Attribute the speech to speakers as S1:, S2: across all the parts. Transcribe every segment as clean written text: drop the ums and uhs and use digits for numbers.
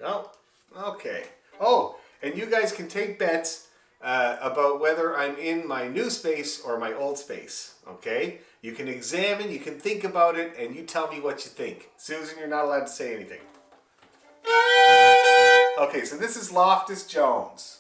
S1: Oh, okay. Oh, and you guys can take bets about whether I'm in my new space or my old space. Okay? You can examine, you can think about it, and you tell me what you think. Susan, you're not allowed to say anything. Okay, so this is Loftus Jones.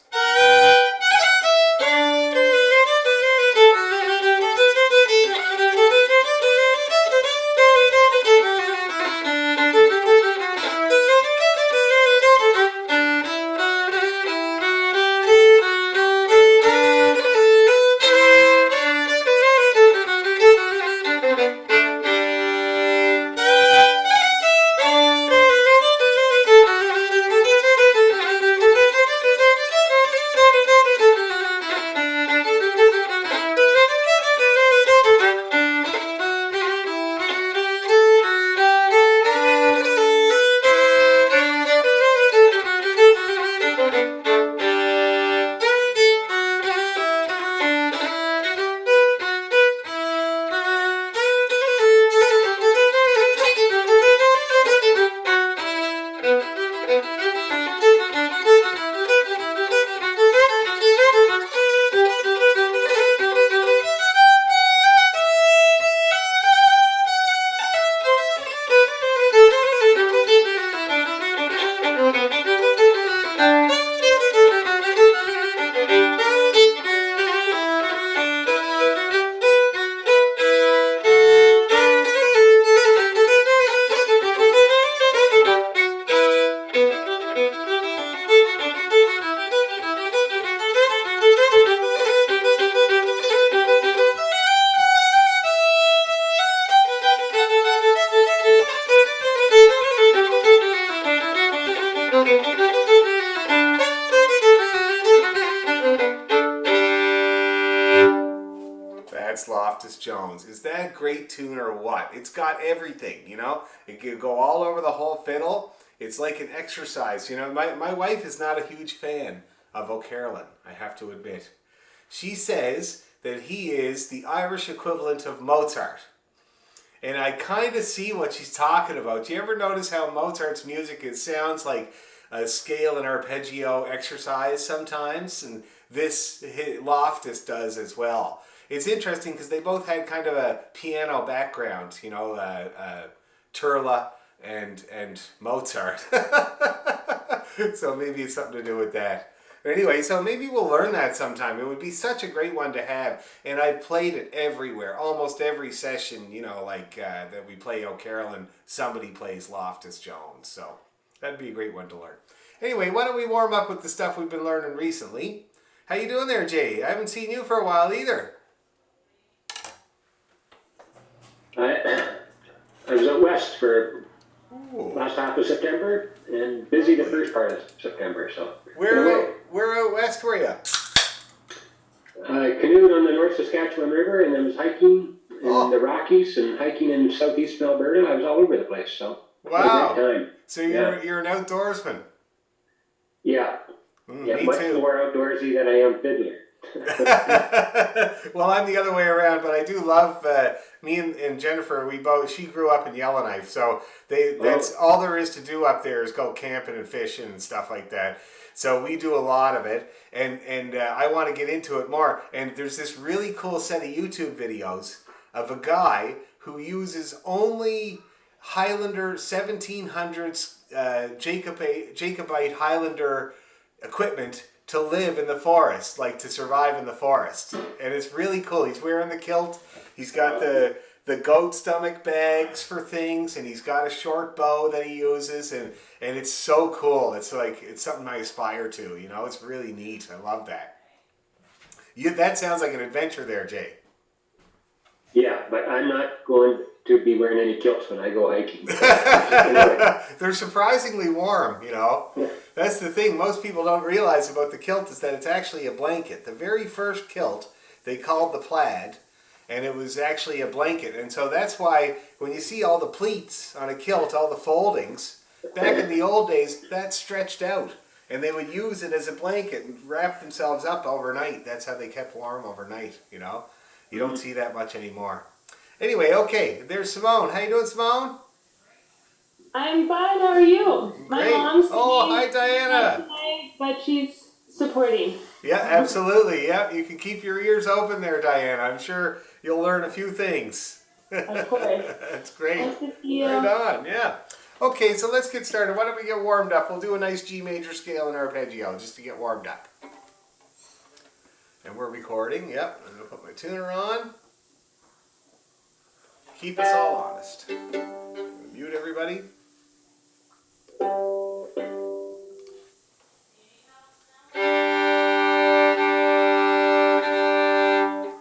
S1: That's Loftus Jones. Is that a great tune or what? It's got everything, you know? It can go all over the whole fiddle. It's like an exercise, you know? My wife is not a huge fan of O'Carolan, I have to admit. She says that he is the Irish equivalent of Mozart. And I kind of see what she's talking about. Do you ever notice how Mozart's music, it sounds like a scale and arpeggio exercise sometimes? And this Loftus does as well. It's interesting because they both had kind of a piano background, you know, Turla and Mozart. So maybe it's something to do with that. But anyway, so maybe we'll learn that sometime. It would be such a great one to have. And I've played it everywhere, almost every session, you know, like that we play O'Carolan, somebody plays Loftus Jones. So that'd be a great one to learn. Anyway, why don't we warm up with the stuff we've been learning recently. How you doing there, Jay? I haven't seen you for a while either.
S2: I was out west for last half of September and busy the first part of September. So
S1: where out west were you?
S2: Canoed on the North Saskatchewan River, and then was hiking in the Rockies and hiking in southeastern Alberta. I was all over the place. So
S1: wow,
S2: great time.
S1: So you're an outdoorsman.
S2: Yeah,
S1: me
S2: much
S1: too.
S2: more outdoorsy than I am fiddler.
S1: Well, I'm the other way around, but I do love me and Jennifer. She grew up in Yellowknife, so that's all there is to do up there is go camping and fishing and stuff like that. So we do a lot of it, and I want to get into it more. And there's this really cool set of YouTube videos of a guy who uses only Highlander 1700s Jacobite Highlander equipment to live in the forest, like to survive in the forest. And it's really cool. He's wearing the kilt. He's got the goat stomach bags for things, and he's got a short bow that he uses, and it's so cool. It's like, it's something I aspire to, you know? It's really neat. I love that. That sounds like an adventure there, Jay.
S2: Yeah, but I'm not going to be wearing any kilts when I go hiking.
S1: They're surprisingly warm, you know? That's the thing most people don't realize about the kilt is that it's actually a blanket. The very first kilt they called the plaid, and it was actually a blanket. And so that's why when you see all the pleats on a kilt, all the foldings, back in the old days, that stretched out. And they would use it as a blanket and wrap themselves up overnight. That's how they kept warm overnight, you know? You don't see that much anymore. Anyway, okay, there's Simone. How you doing, Simone?
S3: I'm fine. How are you? My
S1: Great.
S3: mom's
S1: Oh,
S3: singing
S1: hi, Diana.
S3: tonight, but she's supporting.
S1: Yeah, absolutely. Yeah, you can keep your ears open there, Diana. I'm sure you'll learn a few things.
S3: Of course.
S1: That's great.
S3: Nice to see
S1: Right
S3: you.
S1: on. Yeah. Okay, so let's get started. Why don't we get warmed up? We'll do a nice G major scale and arpeggio just to get warmed up. And we're recording. Yep. I'm going to put my tuner on. Keep us all honest. Mute everybody.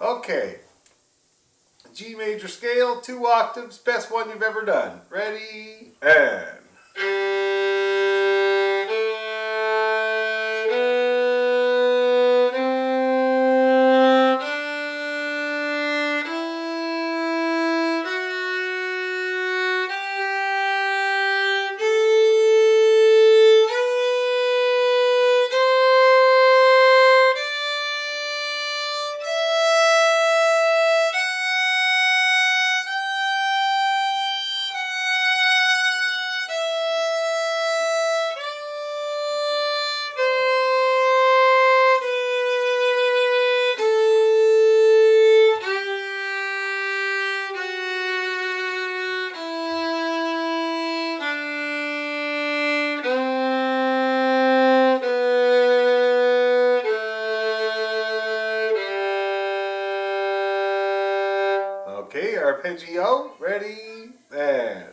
S1: Okay. G major scale, 2 octaves, best one you've ever done. Ready, and... Okay, arpeggio, ready, and...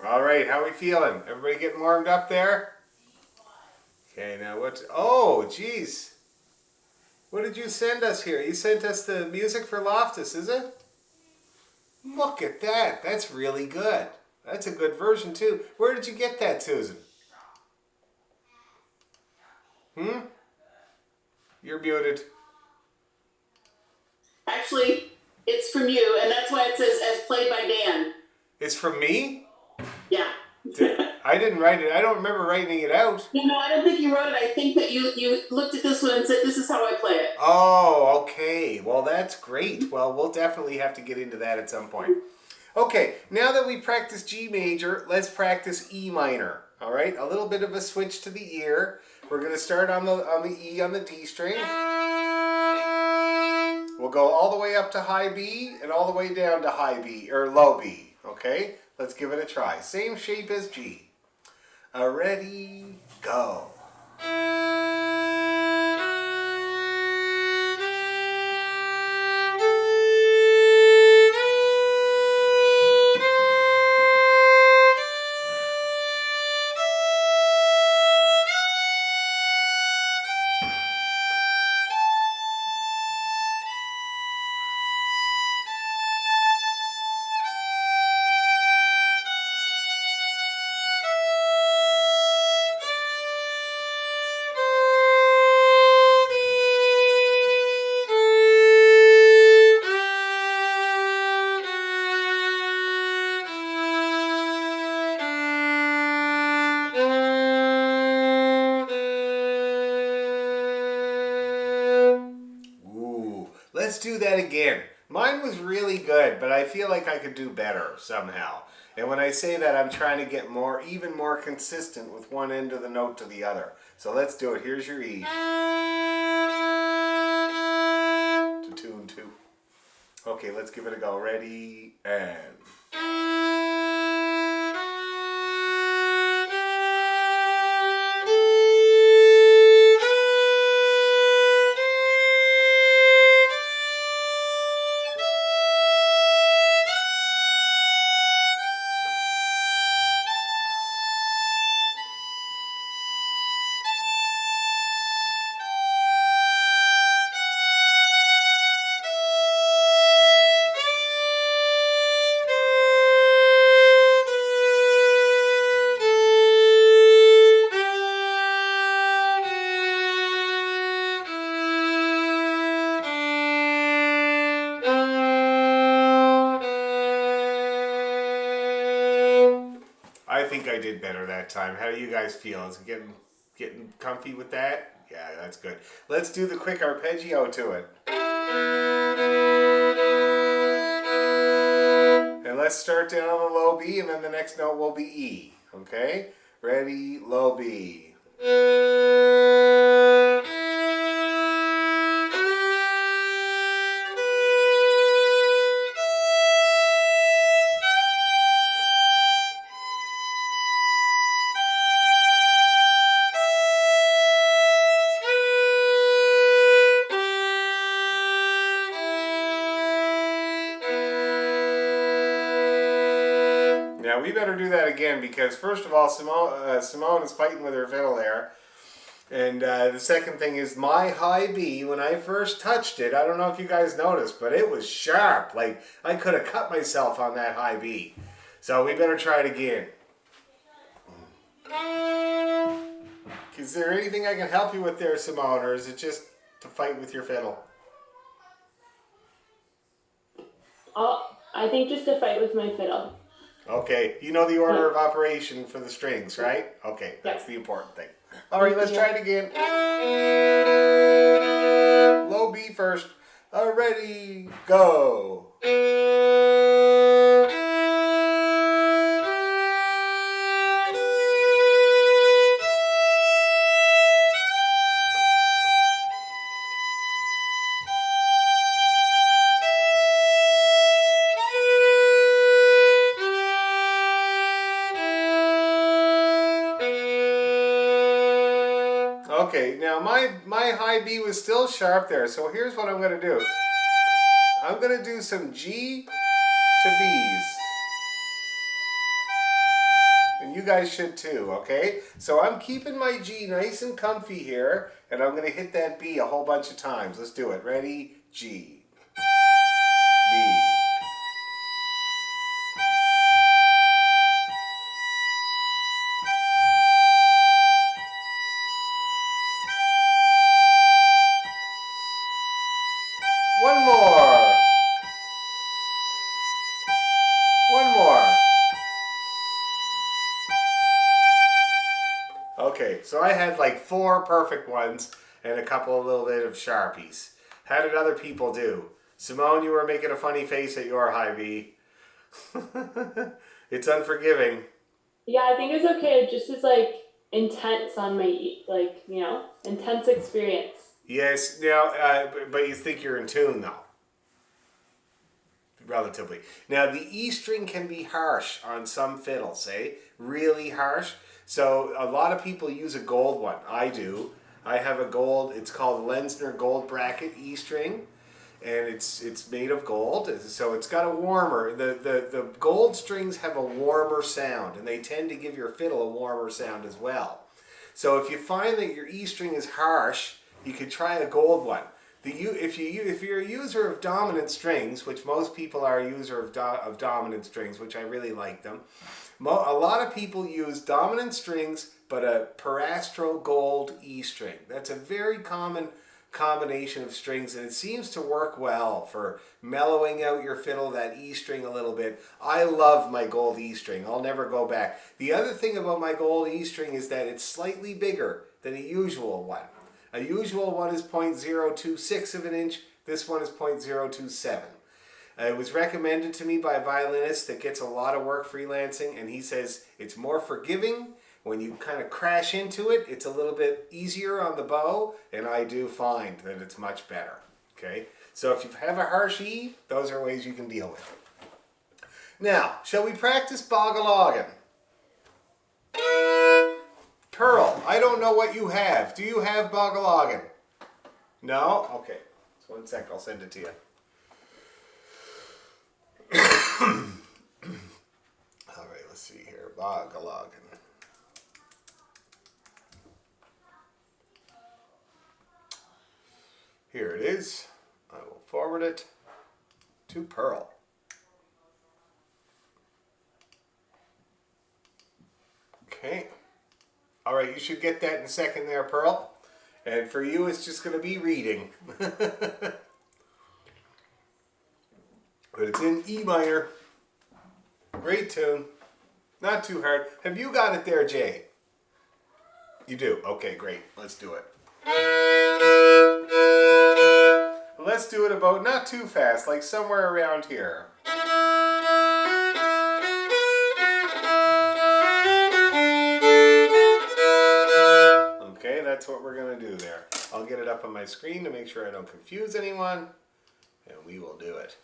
S1: All right, how we feeling? Everybody getting warmed up there? Okay, now what's... Oh, geez. What did you send us here? You sent us the music for Loftus, is it? Look at that. That's really good. That's a good version, too. Where did you get that, Susan? Hmm? You're muted.
S4: Actually, it's from you, and that's why it says as played by Dan.
S1: It's from me?
S4: Yeah.
S1: I didn't write it. I don't remember writing it out.
S4: No, I don't think you wrote it. I think that you looked at this one and said, this is how I play it.
S1: Oh, okay. Well, that's great. Well, we'll definitely have to get into that at some point. Okay, now that we practice G major, let's practice E minor. All right, a little bit of a switch to the ear. We're going to start on the E on the D string. We'll go all the way up to high B and all the way down to high B or low B. Okay, let's give it a try. Same shape as G. Ready, go. Let's do that again. Mine was really good, but I feel like I could do better somehow. And when I say that, I'm trying to get even more consistent with one end of the note to the other. So let's do it. Here's your E. To tune 2. Okay, let's give it a go. Ready, and... think I did better that time. How do you guys feel? Is it getting comfy with that? Yeah, that's good. Let's do the quick arpeggio to it. And let's start down on the low B, and then the next note will be E. Okay? Ready? Low B. Now we better do that again because first of all, Simone is fighting with her fiddle there. And the second thing is my high B, when I first touched it, I don't know if you guys noticed, but it was sharp. Like I could have cut myself on that high B. So we better try it again. Is there anything I can help you with there, Simone, or is it just to fight with your fiddle?
S3: Oh, I think just to fight with my fiddle.
S1: Okay, you know the order of operation for the strings, right? Okay, that's the important thing. All right, let's try it again. Low B first. Ready, go. Okay, now my high B was still sharp there, so here's what I'm going to do. I'm going to do some G to B's. And you guys should too, okay? So I'm keeping my G nice and comfy here, and I'm going to hit that B a whole bunch of times. Let's do it. Ready? G. B. One more. One more. Okay, so I had like 4 perfect ones and a couple of little bit of sharpies. How did other people do? Simone, you were making a funny face at your high B. It's unforgiving.
S3: Yeah, I think it's okay. It just is like intense on my, like, you know, intense experience.
S1: Yes, now, but you think you're in tune though. Relatively. Now the E string can be harsh on some fiddles, eh? Really harsh. So a lot of people use a gold one. I do. I have a gold, it's called Lenzner Gold Bracket E string. And it's made of gold, so it's got a warmer, the gold strings have a warmer sound, and they tend to give your fiddle a warmer sound as well. So if you find that your E string is harsh, you could try a gold one. If you're a user of dominant strings, which most people are a user of dominant strings, which I really like them, a lot of people use dominant strings, but a Parastro Gold E string. That's a very common combination of strings, and it seems to work well for mellowing out your fiddle, that E string a little bit. I love my gold E string. I'll never go back. The other thing about my gold E string is that it's slightly bigger than a usual one. A usual one is 0.026 of an inch. This one is 0.027. It was recommended to me by a violinist that gets a lot of work freelancing, and he says it's more forgiving. When you kind of crash into it, it's a little bit easier on the bow, and I do find that it's much better. Okay, so if you have a harsh E, those are ways you can deal with it. Now, shall we practice Bogaloggin? Pearl, I don't know what you have. Do you have Bogaloggin? No? Okay, just 1 sec, I'll send it to you. All right, let's see here, Bogaloggin. Here it is. I will forward it to Pearl. Okay. All right, you should get that in a second there, Pearl. And for you, it's just going to be reading. But it's in E minor. Great tune. Not too hard. Have you got it there, Jay? You do? Okay, great. Let's do it. Let's do it about, not too fast, like somewhere around here. Okay, that's what we're going to do there. I'll get it up on my screen to make sure I don't confuse anyone, and we will do it.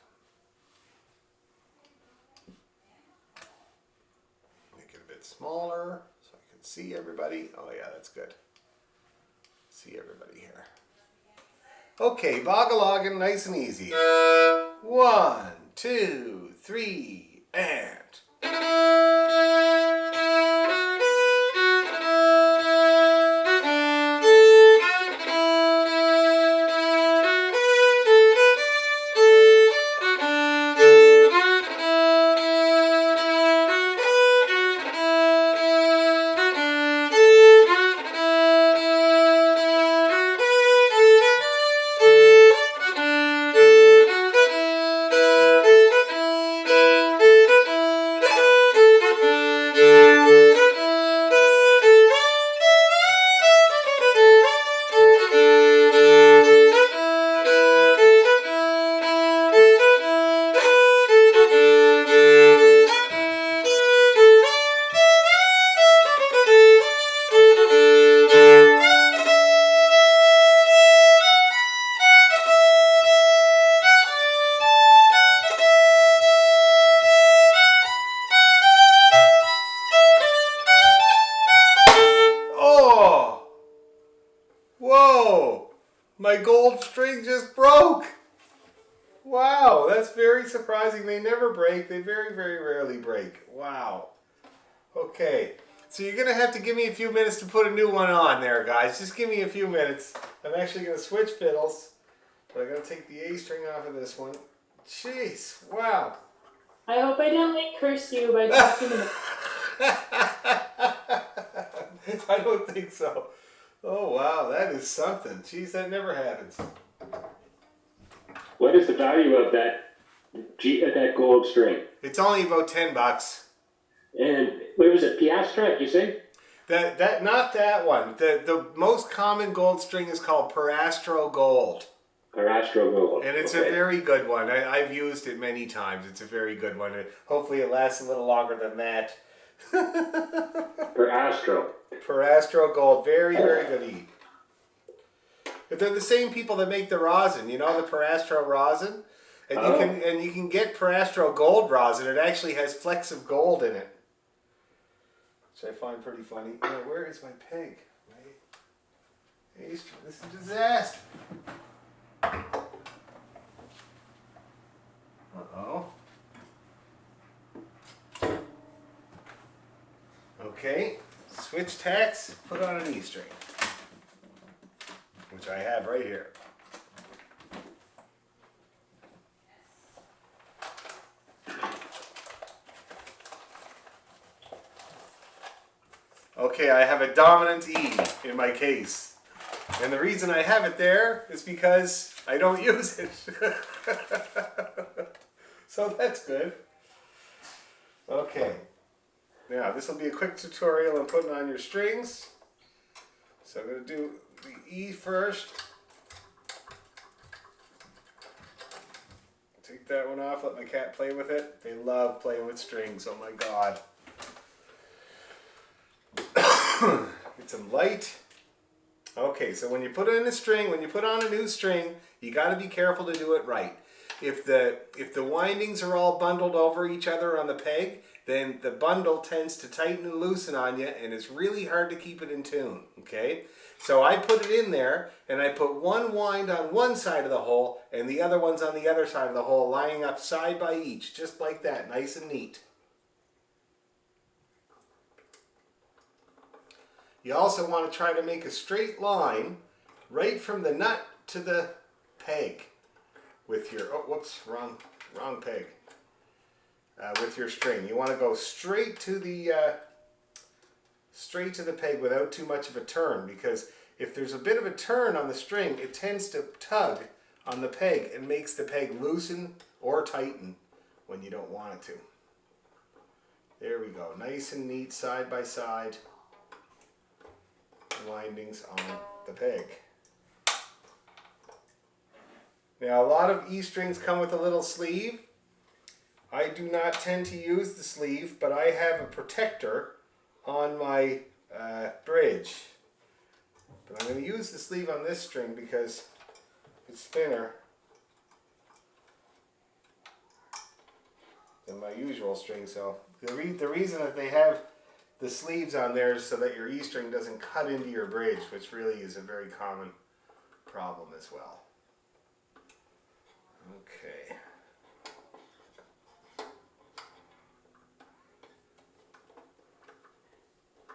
S1: Make it a bit smaller so I can see everybody. Oh yeah, that's good. See everybody here. Okay, bogalogging, nice and easy. 1, 2, 3, and... Oh! Whoa! My gold string just broke! Wow, that's very surprising. They never break. They very, very rarely break. Wow. Okay, so you're going to have to give me a few minutes to put a new one on there, guys. Just give me a few minutes. I'm actually going to switch fiddles, but I'm going to take the A string off of this one. Jeez, wow.
S3: I hope I didn't like curse you by talking to
S1: I don't think so. Oh, wow, that is something. Jeez, that never happens.
S2: What is the value of that gold string?
S1: It's only about $10.
S2: And what was it? Piastra? Did you say?
S1: That not that one. The most common gold string is called Parastro Gold.
S2: Parastro gold.
S1: And it's
S2: okay.
S1: a very good one. I've used it many times. It's a very good one. Hopefully it lasts a little longer than that.
S2: Parastro.
S1: Parastro Gold. Very, very good eat. But they're the same people that make the rosin. You know, the Parastro rosin? And you can get Parastro Gold rosin. It actually has flecks of gold in it. Which I find pretty funny. Yeah, where is my peg? This is a disaster. Uh-oh. Okay, switch tacks, put on an E string, which I have right here. Okay, I have a dominant E in my case. And the reason I have it there is because I don't use it. So that's good. Okay. Now, this will be a quick tutorial on putting on your strings. So I'm going to do the E first. Take that one off, let my cat play with it. They love playing with strings, oh my god. Get some light. Okay, so when you put in a string, when you put on a new string, you got to be careful to do it right. If the windings are all bundled over each other on the peg, then the bundle tends to tighten and loosen on you, and it's really hard to keep it in tune, okay? So I put it in there, and I put one wind on one side of the hole, and the other one's on the other side of the hole, lining up side by each, just like that, nice and neat. You also want to try to make a straight line right from the nut to the peg with your, oh, whoops, wrong peg. With your string. You want to go straight to the peg without too much of a turn, because if there's a bit of a turn on the string, it tends to tug on the peg and makes the peg loosen or tighten when you don't want it to. There we go. Nice and neat side by side windings on the peg. Now a lot of E-strings come with a little sleeve. I do not tend to use the sleeve, but I have a protector on my bridge. But I'm going to use the sleeve on this string because it's thinner than my usual string. So the reason that they have the sleeves on there is so that your E-string doesn't cut into your bridge, which really is a very common problem as well. Okay.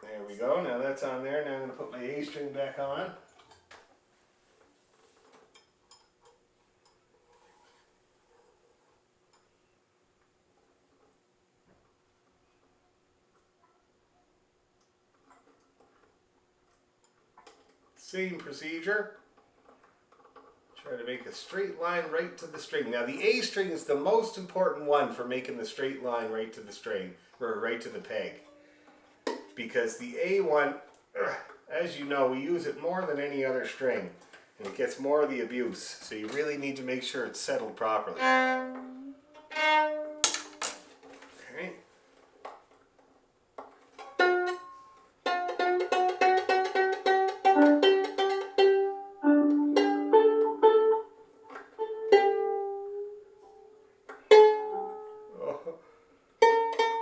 S1: There we go. Now that's on there. Now I'm going to put my A string back on. Same procedure. Try to make a straight line right to the string. Now the A string is the most important one for making the straight line right to the string, or right to the peg. Because the A one, as you know, we use it more than any other string. And it gets more of the abuse. So you really need to make sure it's settled properly. Okay.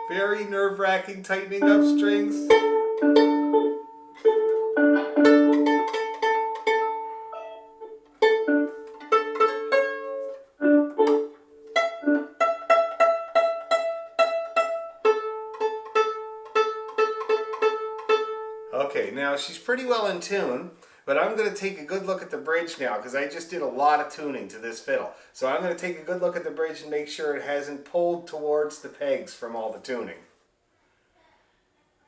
S1: Very nerve-wracking tightening up strings. Okay, now she's pretty well in tune, but I'm going to take a good look at the bridge now because I just did a lot of tuning to this fiddle. So I'm going to take a good look at the bridge and make sure it hasn't pulled towards the pegs from all the tuning.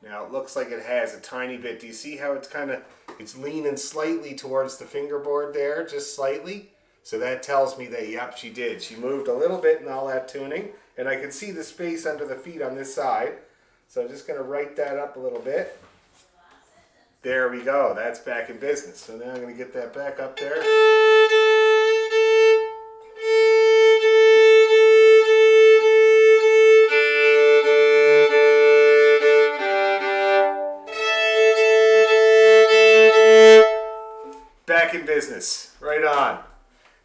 S1: Now it looks like it has a tiny bit. Do you see how it's leaning slightly towards the fingerboard there, just slightly? So that tells me that, yep, she did. She moved a little bit in all that tuning, and I can see the space under the feet on this side. So I'm just going to right that up a little bit. There we go. That's back in business. So now I'm going to get that back up there. Back in business. Right on.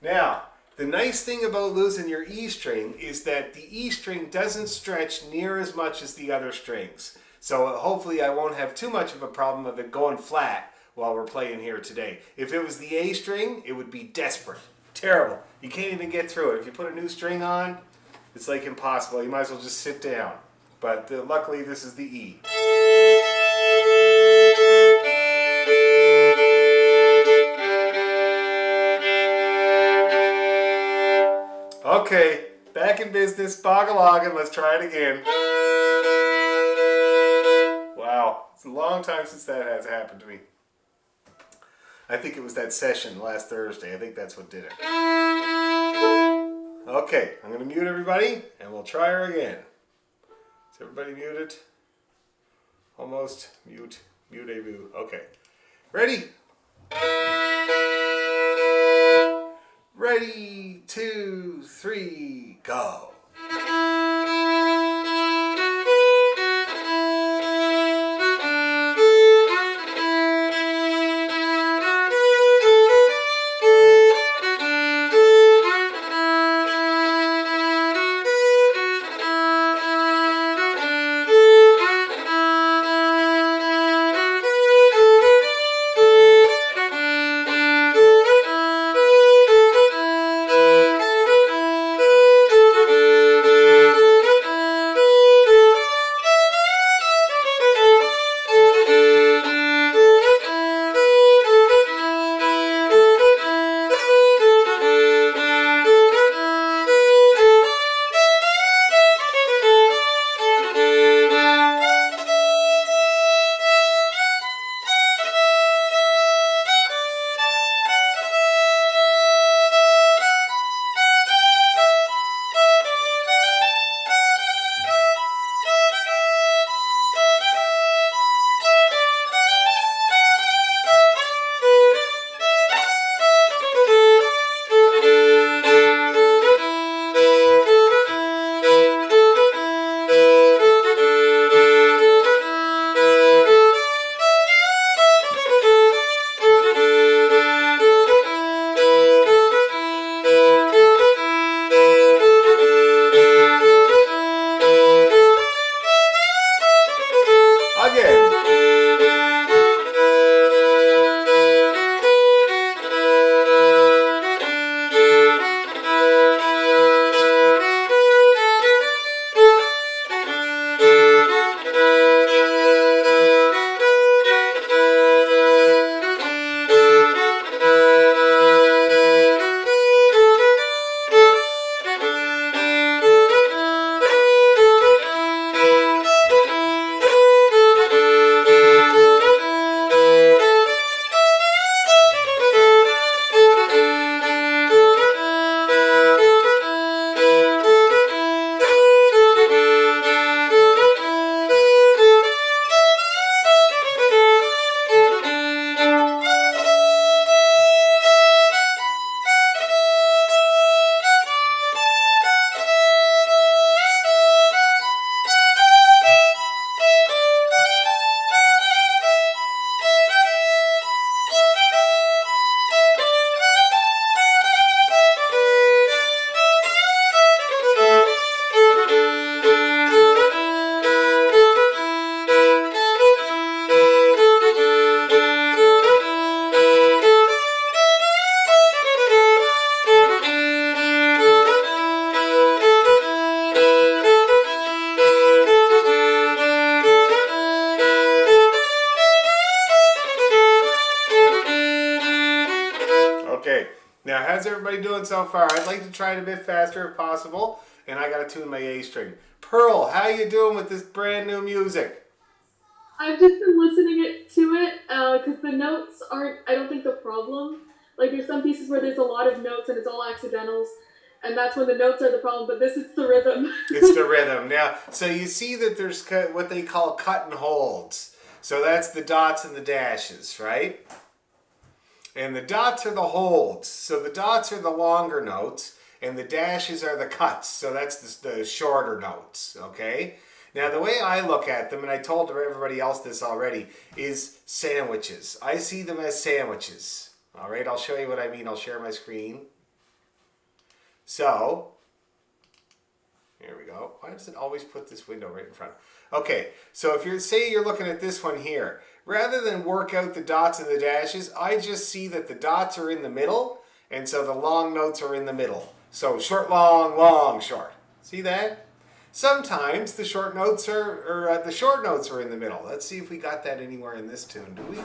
S1: Now, the nice thing about losing your E string is that the E string doesn't stretch near as much as the other strings. So hopefully I won't have too much of a problem of it going flat while we're playing here today. If it was the A string, it would be desperate. Terrible. You can't even get through it. If you put a new string on, it's like impossible. You might as well just sit down. But luckily this is the E. Okay, back in business, boggle-oggin', let's try it again. Wow, it's a long time since that has happened to me. I think it was that session last Thursday. I think that's what did it. Okay, I'm going to mute everybody, and we'll try her again. Is everybody muted? Almost. Mute. Mute-a-boo. Okay. Ready? Ready, 2, 3, go. everybody doing so far? I'd like to try it a bit faster if possible, and I got to tune my A string. Pearl, how you doing with this brand new music?
S3: I've just been listening to it because the notes aren't, I don't think, the problem. Like, there's some pieces where there's a lot of notes and it's all accidentals, and that's when the notes are the problem, but this is the rhythm.
S1: It's the rhythm. Now, so you see that there's what they call cut and holds. So that's the dots and the dashes, right? And the dots are the holds. So the dots are the longer notes, and the dashes are the cuts. So that's the shorter notes, okay? Now, the way I look at them, and I told everybody else this already, is sandwiches. I see them as sandwiches. All right, I'll show you what I mean. I'll share my screen. So, here we go. Why does it always put this window right in front? Okay, so if you're looking at this one here, rather than work out the dots and the dashes, I just see that the dots are in the middle, and so the long notes are in the middle. So short, long, long, short. See that? Sometimes the short notes are in the middle. Let's see if we got that anywhere in this tune. Do we? Do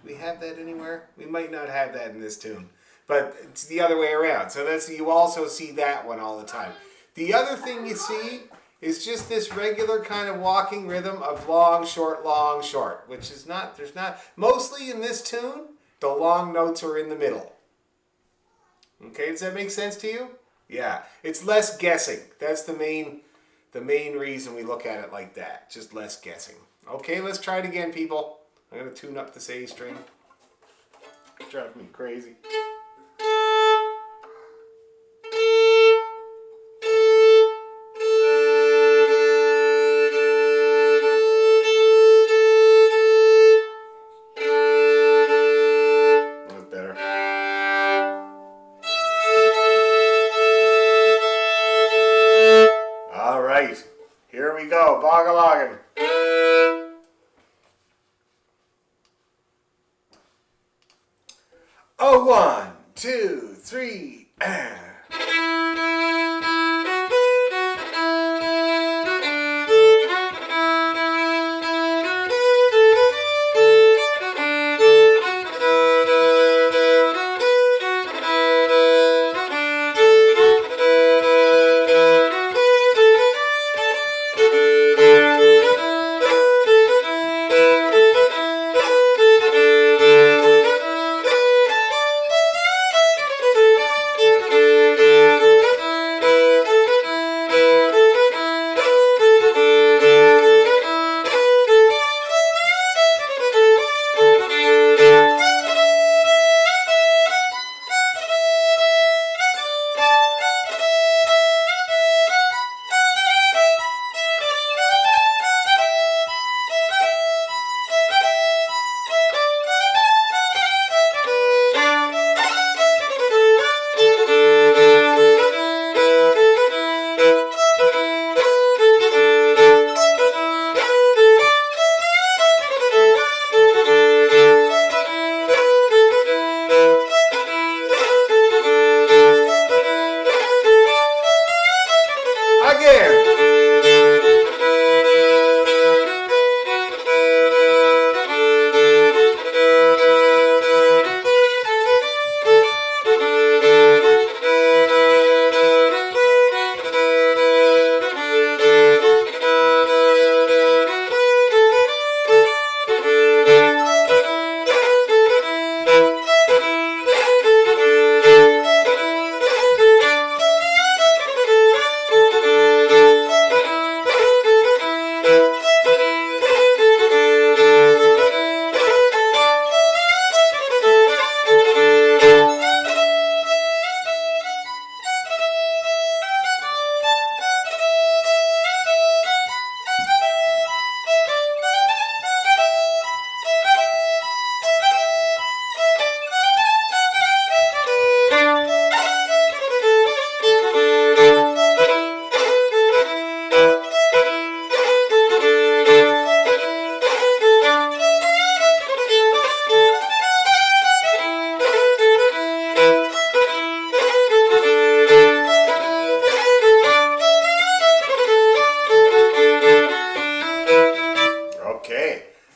S1: we have that anywhere? We might not have that in this tune, but it's the other way around. So you also see that one all the time. The other thing you see is just this regular kind of walking rhythm of long, short, which is not, mostly in this tune, the long notes are in the middle. Okay, does that make sense to you? Yeah, it's less guessing. That's the main reason we look at it like that. Just less guessing. Okay, let's try it again, people. I'm going to tune up this A string. It's driving me crazy. That's better. All right, here we go. Bogaloggin. Oh, 1, 2, 3.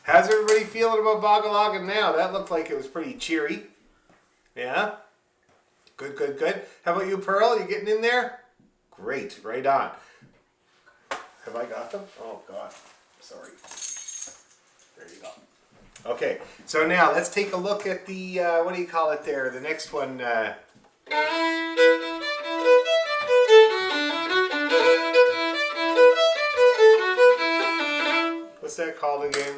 S1: How's everybody feeling about Bogaloggin now? That looked like it was pretty cheery. Yeah? Good, good, good. How about you, Pearl? You getting in there? Great, right on. Have I got them? Oh, God. Sorry. There you go. Okay, so now let's take a look at the, what do you call it there? The next one. What's that called again?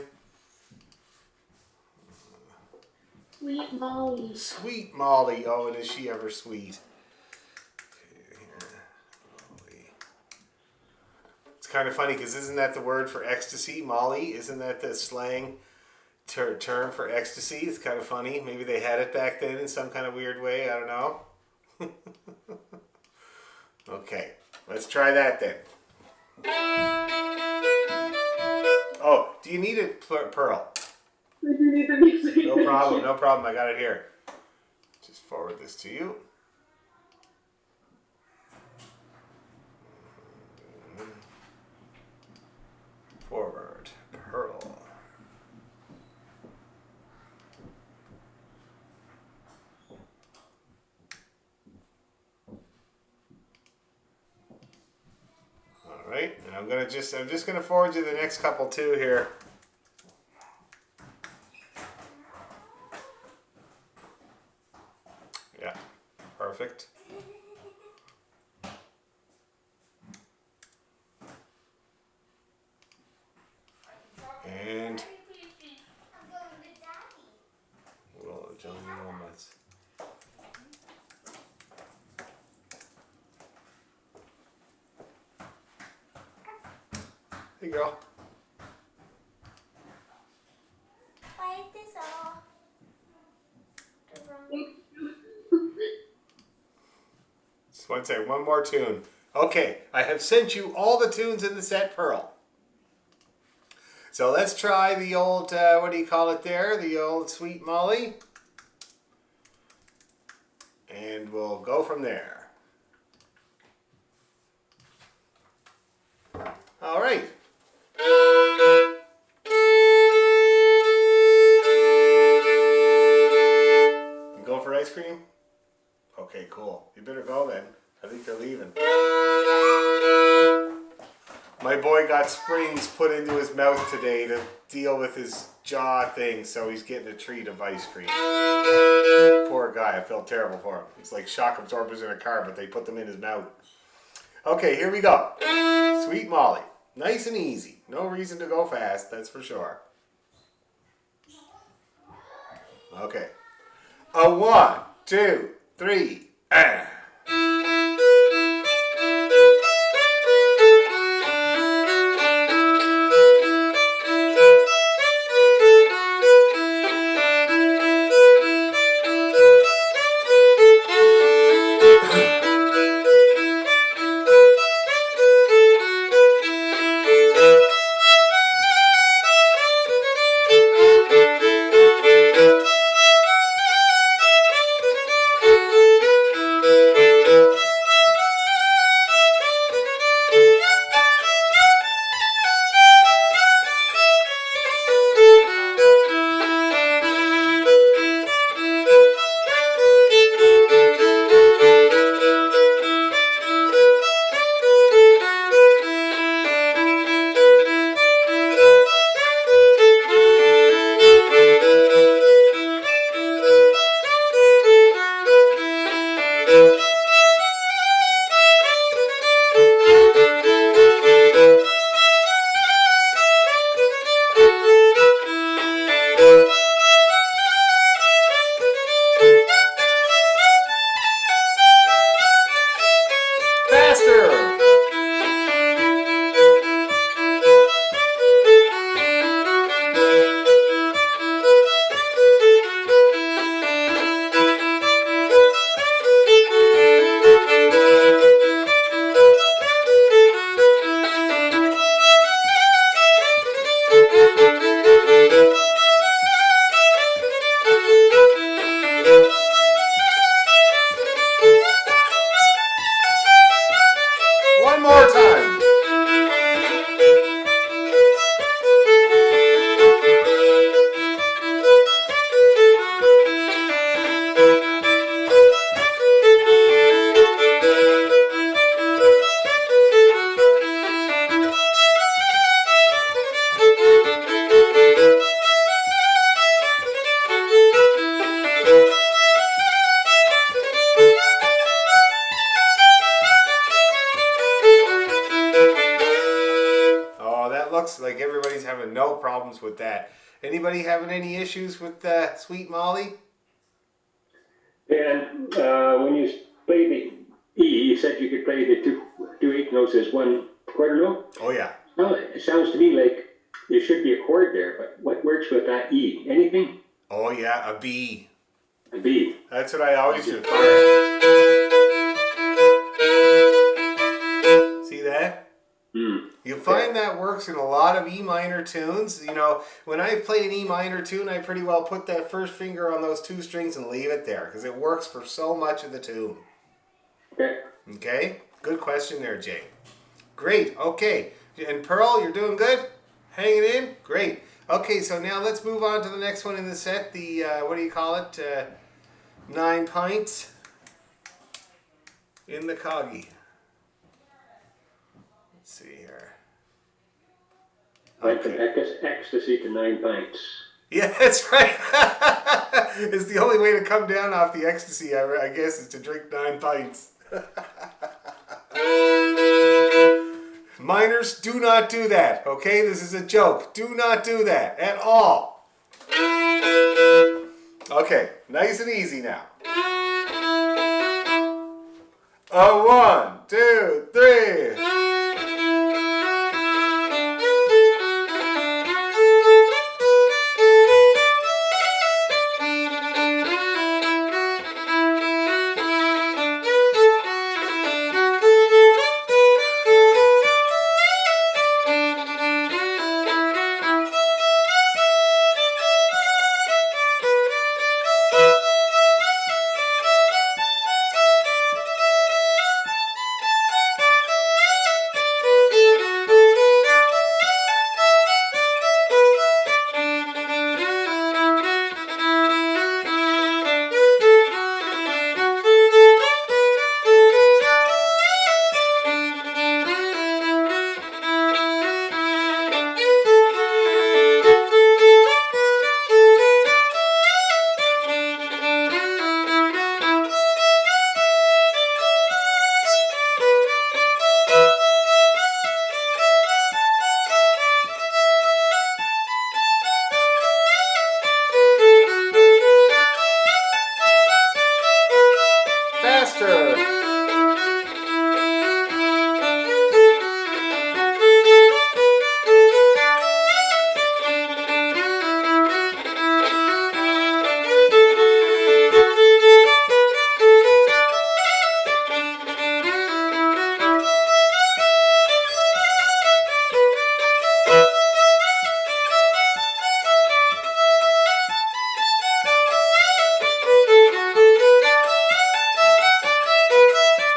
S3: Sweet Molly.
S1: Sweet Molly. Oh, and is she ever sweet? It's kind of funny because isn't that the word for ecstasy? Molly? Isn't that the slang term for ecstasy? It's kind of funny. Maybe they had it back then in some kind of weird way. I don't know. Okay, let's try that then. Oh, do you need it, Pearl?
S3: I do need the music.
S1: No problem, no problem. I got it here. Just forward this to you. Forward, Pearl. All right, and I'm just gonna forward you the next couple too here. Yeah, perfect. And well, Johnny Walnuts. There you go.
S5: Why is this all wrong?
S1: Just one second, one more tune. Okay, I have sent you all the tunes in the set, Pearl. So let's try the old, what do you call it there? The old Sweet Molly. And we'll go from there. All right. You going for ice cream? Okay, cool. You better go then. I think they're leaving. My boy got springs put into his mouth today to deal with his jaw thing, so he's getting a treat of ice cream. Poor guy, I felt terrible for him. It's like shock absorbers in a car, but they put them in his mouth. Okay, here we go. Sweet Molly. Nice and easy. No reason to go fast, that's for sure. Okay. A 1, 2, 3, and... looks like everybody's having no problems with that. Anybody having any issues with Sweet Molly?
S2: And when you play the E, you said you could play the two eighth notes as one quarter note.
S1: Oh yeah.
S2: Well, it sounds to me like there should be a chord there, but what works with that E? Anything?
S1: Oh yeah, a B.
S2: A B.
S1: That's what I always do. See that? You find that works in a lot of E minor tunes. You know, when I play an E minor tune, I pretty well put that first finger on those two strings and leave it there because it works for so much of the tune.
S2: Okay.
S1: Okay? Good question there, Jay. Great. Okay. And Pearl, you're doing good? Hanging in? Great. Okay, so now let's move on to the next one in the set. The, what do you call it? 9 pints in the coggy. Let's see here.
S2: Went from ecstasy to 9 pints.
S1: Yeah, that's right. It's the only way to come down off the ecstasy, I guess, is to drink 9 pints. Minors, do not do that, okay? This is a joke. Do not do that at all. Okay, nice and easy now. 1, 2, 3.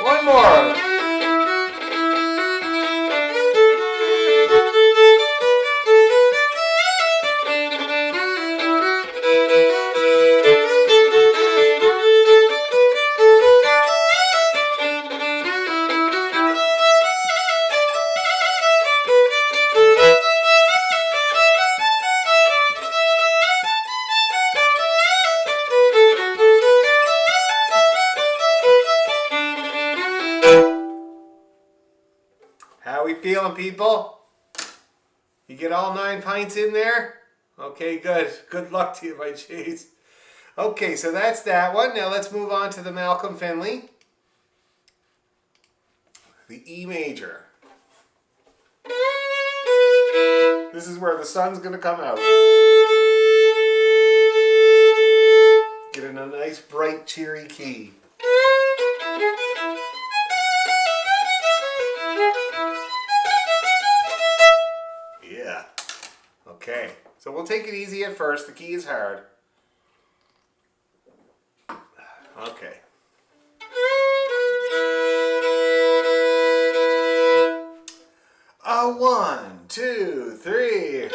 S1: One more. How we feeling, people? You get all 9 pints in there? Okay, good. Good luck to you, my J's. Okay, so that's that one. Now let's move on to the Malcolm Finley. The E major. This is where the sun's going to come out. Get in a nice, bright, cheery key. Yeah. Okay. So we'll take it easy at first. The key is hard. Okay. A 1, 2, 3.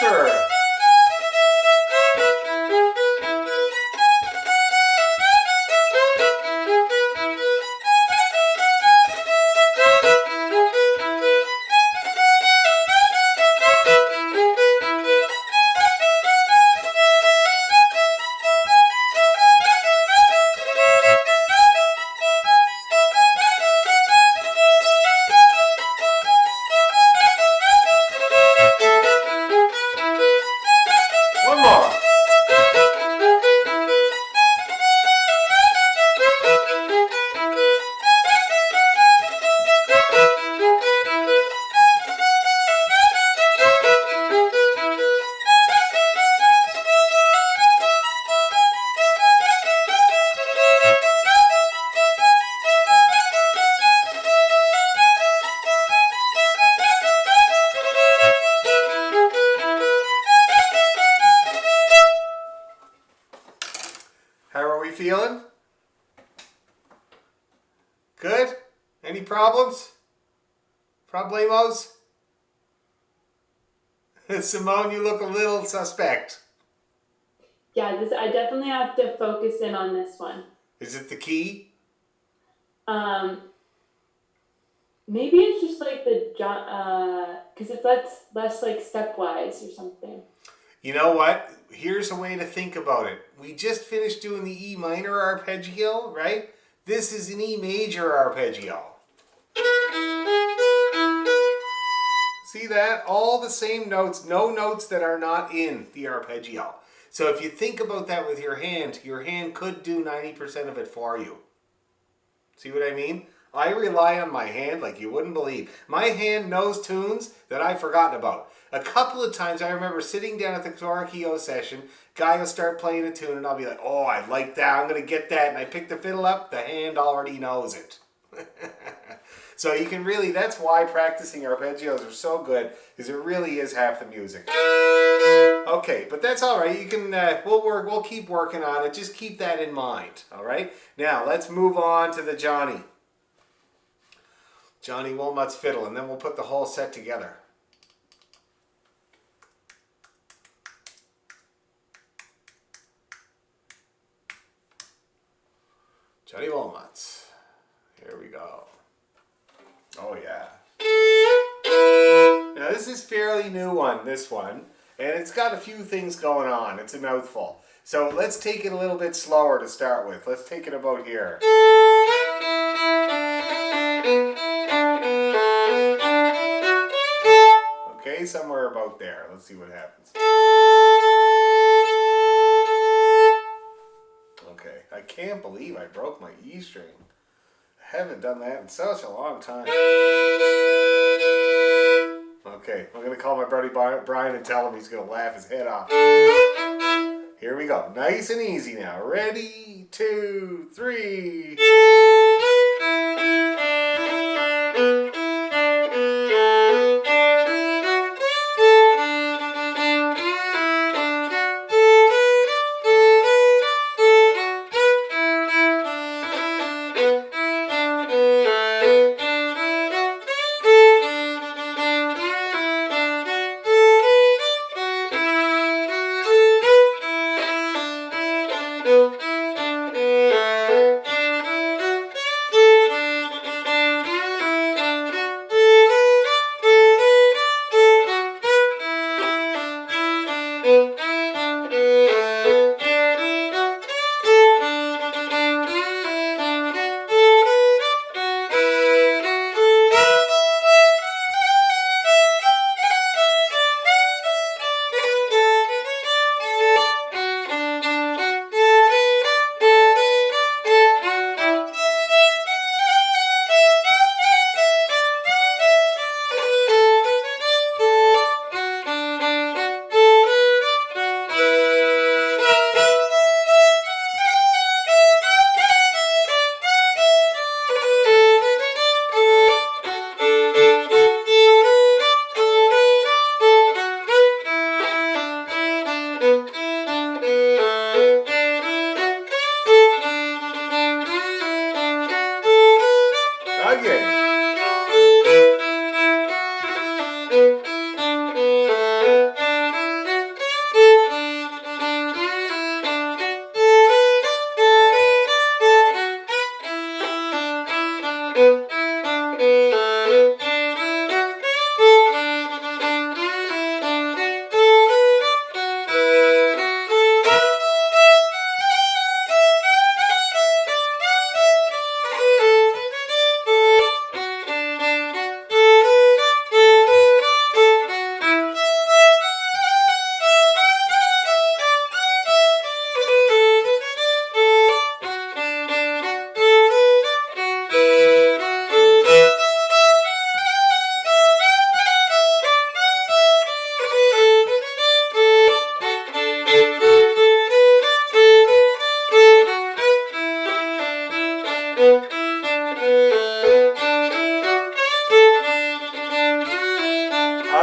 S1: faster. One more. How are we feeling? Good? Any problems? Problemos? Simone, you look a little suspect.
S6: Yeah, I definitely have to focus in on this one.
S1: Is it the key?
S6: Maybe it's just like because it's less like stepwise or something.
S1: You know what? Here's a way to think about it. We just finished doing the E minor arpeggio, right? This is an E major arpeggio. See that? All the same notes, no notes that are not in the arpeggio. So if you think about that with your hand could do 90% of it for you. See what I mean? I rely on my hand like you wouldn't believe. My hand knows tunes that I've forgotten about. A couple of times I remember sitting down at the Torquillo session, guy will start playing a tune and I'll be like, oh, I like that, I'm going to get that. And I pick the fiddle up, the hand already knows it. So you can really, that's why practicing arpeggios are so good, because it really is half the music. Okay, but that's all right. You can, we'll keep working on it. Just keep that in mind, all right? Now, let's move on to the Johnny Wilmot's fiddle, and then we'll put the whole set together. Johnny Wilmot's. Here we go. Oh yeah. Now this is fairly new one, this one, and it's got a few things going on. It's a mouthful. So let's take it a little bit slower to start with. Let's take it about here. Okay, somewhere about there. Let's see what happens. Okay, I can't believe I broke my E string. I haven't done that in such a long time. Okay, I'm going to call my buddy Brian and tell him he's going to laugh his head off. Here we go. Nice and easy now. Ready, 2, 3.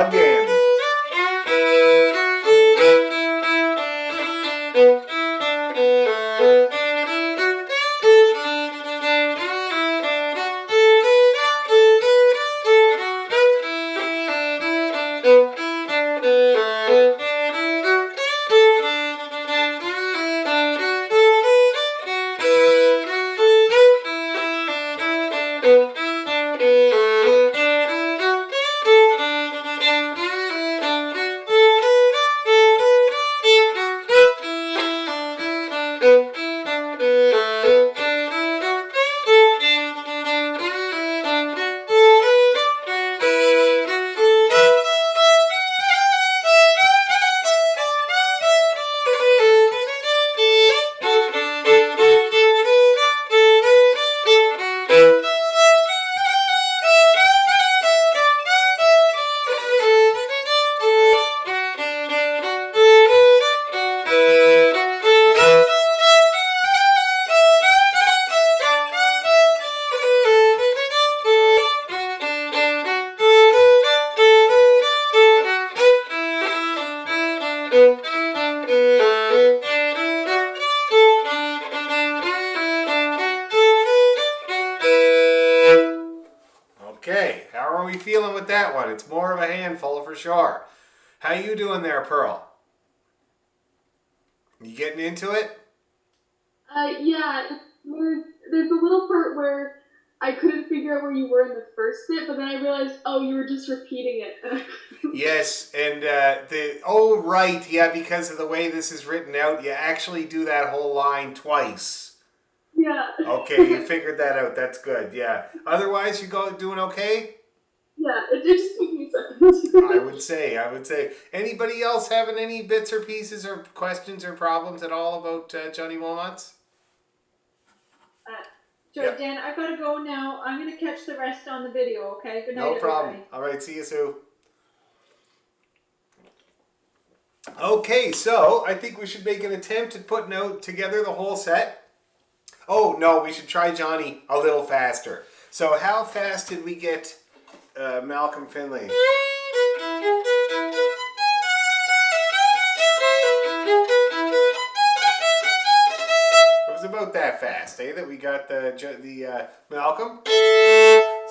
S1: again. Okay, how are we feeling with that one? It's more of a handful for sure. How you doing there, Pearl? You getting into it?
S3: Yeah, there's a little part where I couldn't figure out where you were in the first bit, but then I realized, oh, you were just repeating it.
S1: Yes, and oh right, yeah, because of the way this is written out, you actually do that whole line twice.
S3: Yeah.
S1: Okay, you figured that out. That's good. Yeah. Otherwise, you doing okay?
S3: Yeah, it just took me a second.
S1: I would say. Anybody else having any bits or pieces or questions or problems at all about Johnny Walnuts?
S7: Sorry, Dan, I've got to go now. I'm going to catch the rest on the video, okay? Good night,
S1: No problem.
S7: everybody.
S1: All right, see you, Sue. Okay, so I think we should make an attempt at putting out together the whole set. Oh, no, we should try Johnny a little faster. So how fast did we get Malcolm Finley? It was about that fast, that we got the Malcolm.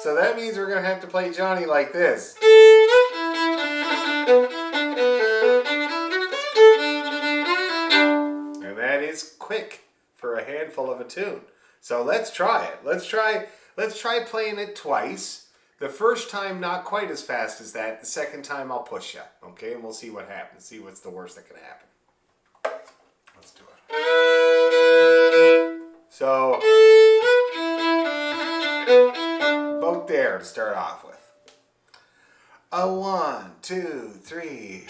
S1: So that means we're going to have to play Johnny like this. And that is quick for a handful of a tune. So let's try it. Let's try playing it twice. The first time not quite as fast as that. The second time I'll push you. Okay, and we'll see what happens. See what's the worst that can happen. Let's do it. So about there to start off with. A 1, 2, 3.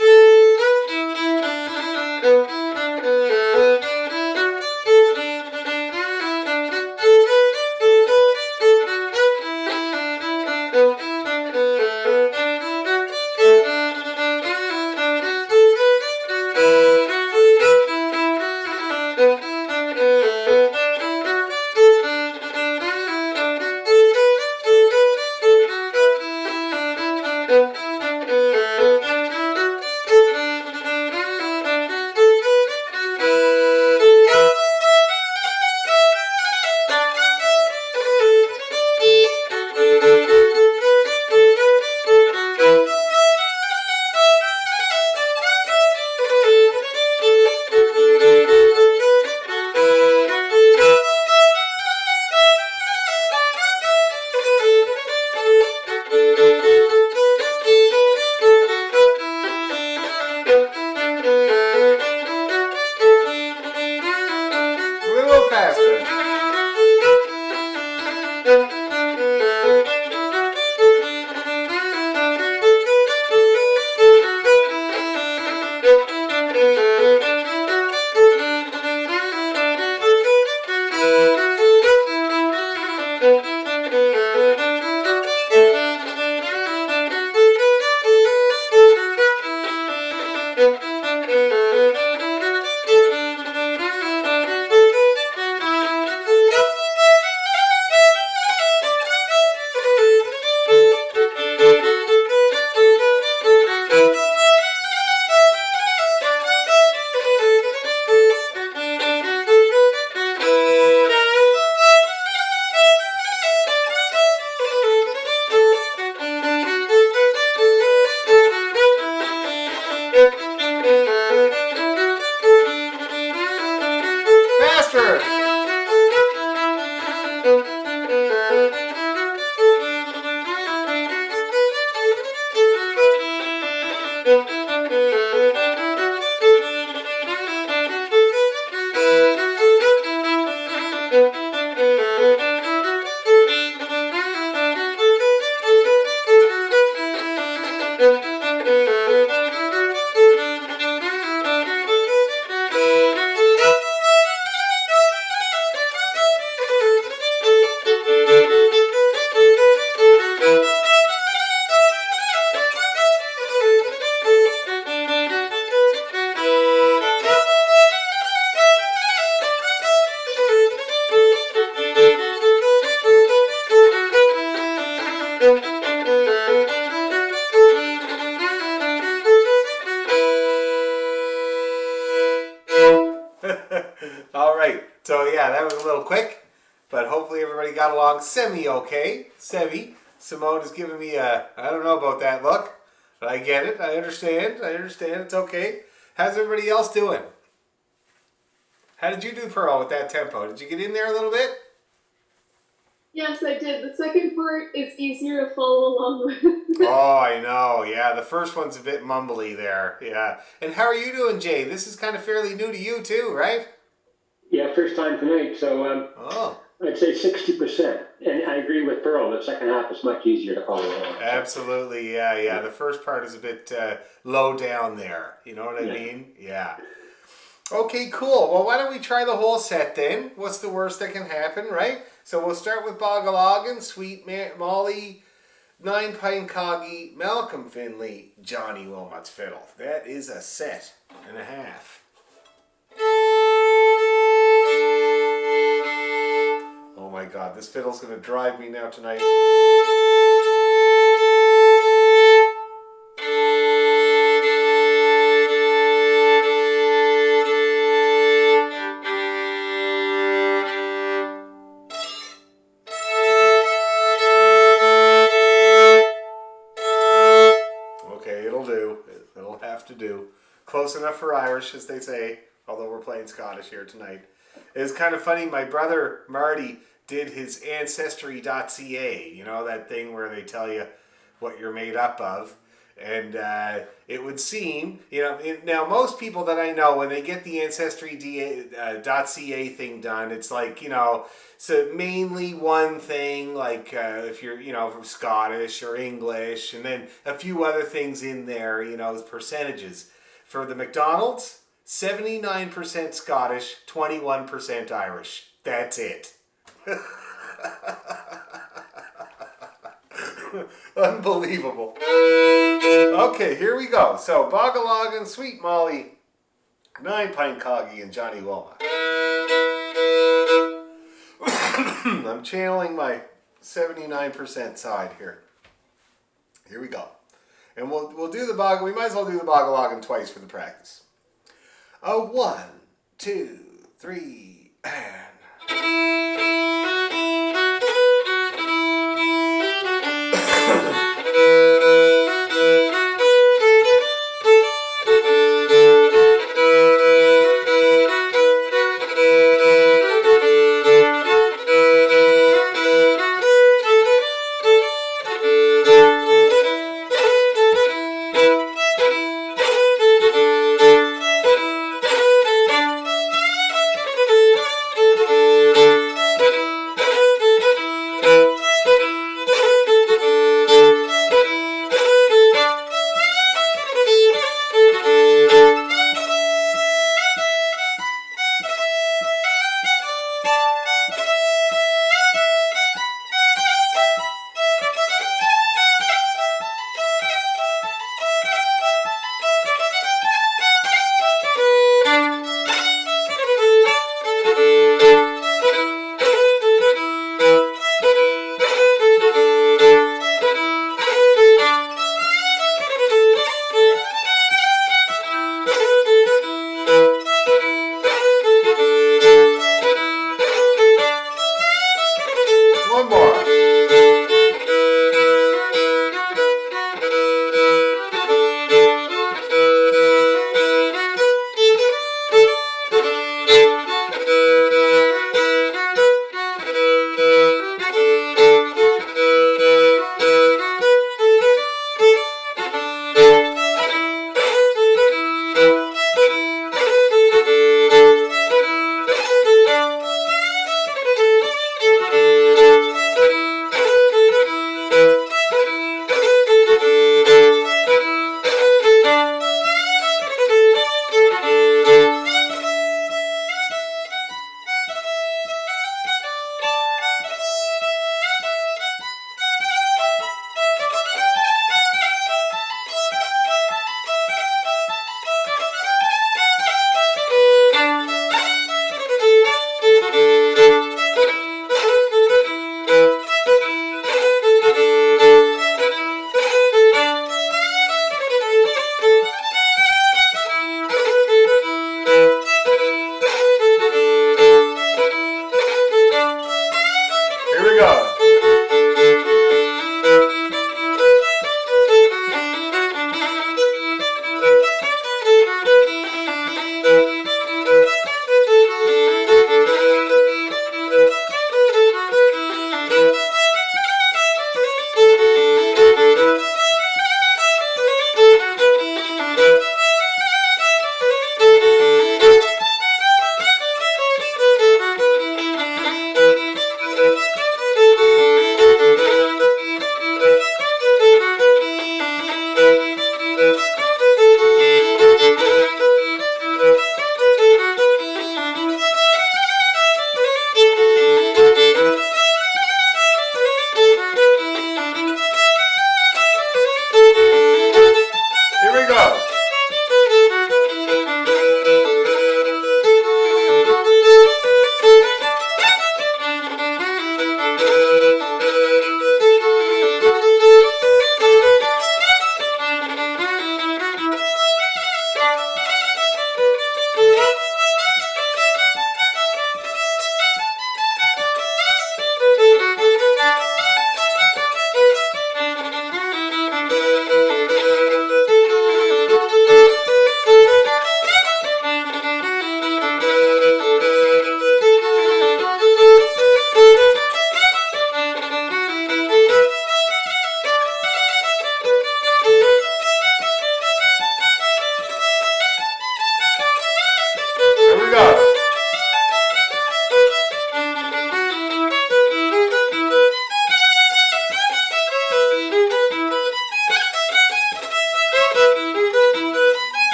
S1: All right. So yeah, that was a little quick, but hopefully everybody got along semi-okay. Simone is giving me a, I don't know about that look, but I get it. I understand. It's okay. How's everybody else doing? How did you do, Pearl, with that tempo? Did you get in there a little bit?
S3: Yes, I did. The second part is easier to follow along with.
S1: Oh, I know. Yeah, the first one's a bit mumbly there. Yeah. And how are you doing, Jay? This is kind of fairly new to you too, right?
S2: Yeah, first time tonight, so
S1: Oh,
S2: I'd say 60%. And I agree with Pearl, the second half is much easier to follow along.
S1: absolutely. Yeah. The first part is a bit low down there. You know what I mean? Yeah. Okay, cool. Well, why don't we try the whole set then? What's the worst that can happen, right? So we'll start with Bogalogan, Sweet Molly, Nine Pine Coggy, Malcolm Finley, Johnny Wilmot's Fiddle. That is a set and a half. Oh my God, this fiddle's gonna drive me now tonight. Okay, it'll do. It'll have to do. Close enough for Irish, as they say, although we're playing Scottish here tonight. It's kind of funny, my brother Marty did his Ancestry.ca, you know, that thing where they tell you what you're made up of. And it would seem, you know, now most people that I know, when they get the Ancestry.ca thing done, it's like, you know, so mainly one thing, like if you're, you know, from Scottish or English, and then a few other things in there, you know, as percentages. For the McDonald's, 79% Scottish, 21% Irish. That's it. Unbelievable. Okay, here we go. So, Bogalogan, Sweet Molly, Nine Pine Coggy, and Johnny Wilmot. I'm channeling my 79% side here. Here we go. And we'll do the bog. We might as well do the Bogalogan twice for the practice. A 1, 2, 3, and.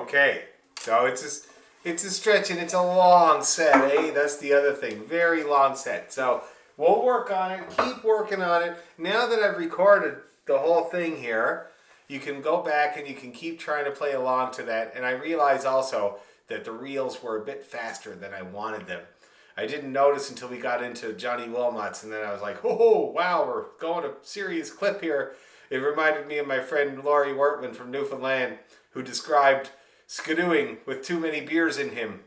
S1: Okay, so it's a stretch and it's a long set, eh? That's the other thing. Very long set. So we'll work on it. Keep working on it. Now that I've recorded the whole thing here, you can go back and you can keep trying to play along to that. And I realize also that the reels were a bit faster than I wanted them. I didn't notice until we got into Johnny Wilmot's, and then I was like, oh, wow, we're going a serious clip here. It reminded me of my friend Laurie Wortman from Newfoundland, who described skidooing with too many beers in him.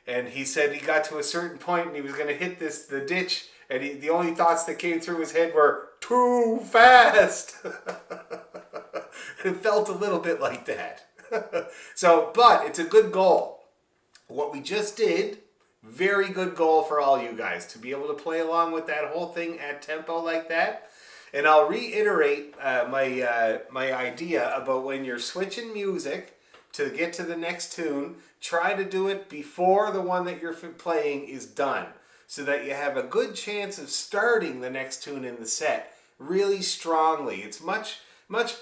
S1: And he said he got to a certain point and he was going to hit the ditch, and the only thoughts that came through his head were, too fast. It felt a little bit like that. So, but it's a good goal. What we just did, very good goal for all you guys to be able to play along with that whole thing at tempo like that. And I'll reiterate my idea about when you're switching music to get to the next tune, try to do it before the one that you're playing is done, so that you have a good chance of starting the next tune in the set really strongly. It's much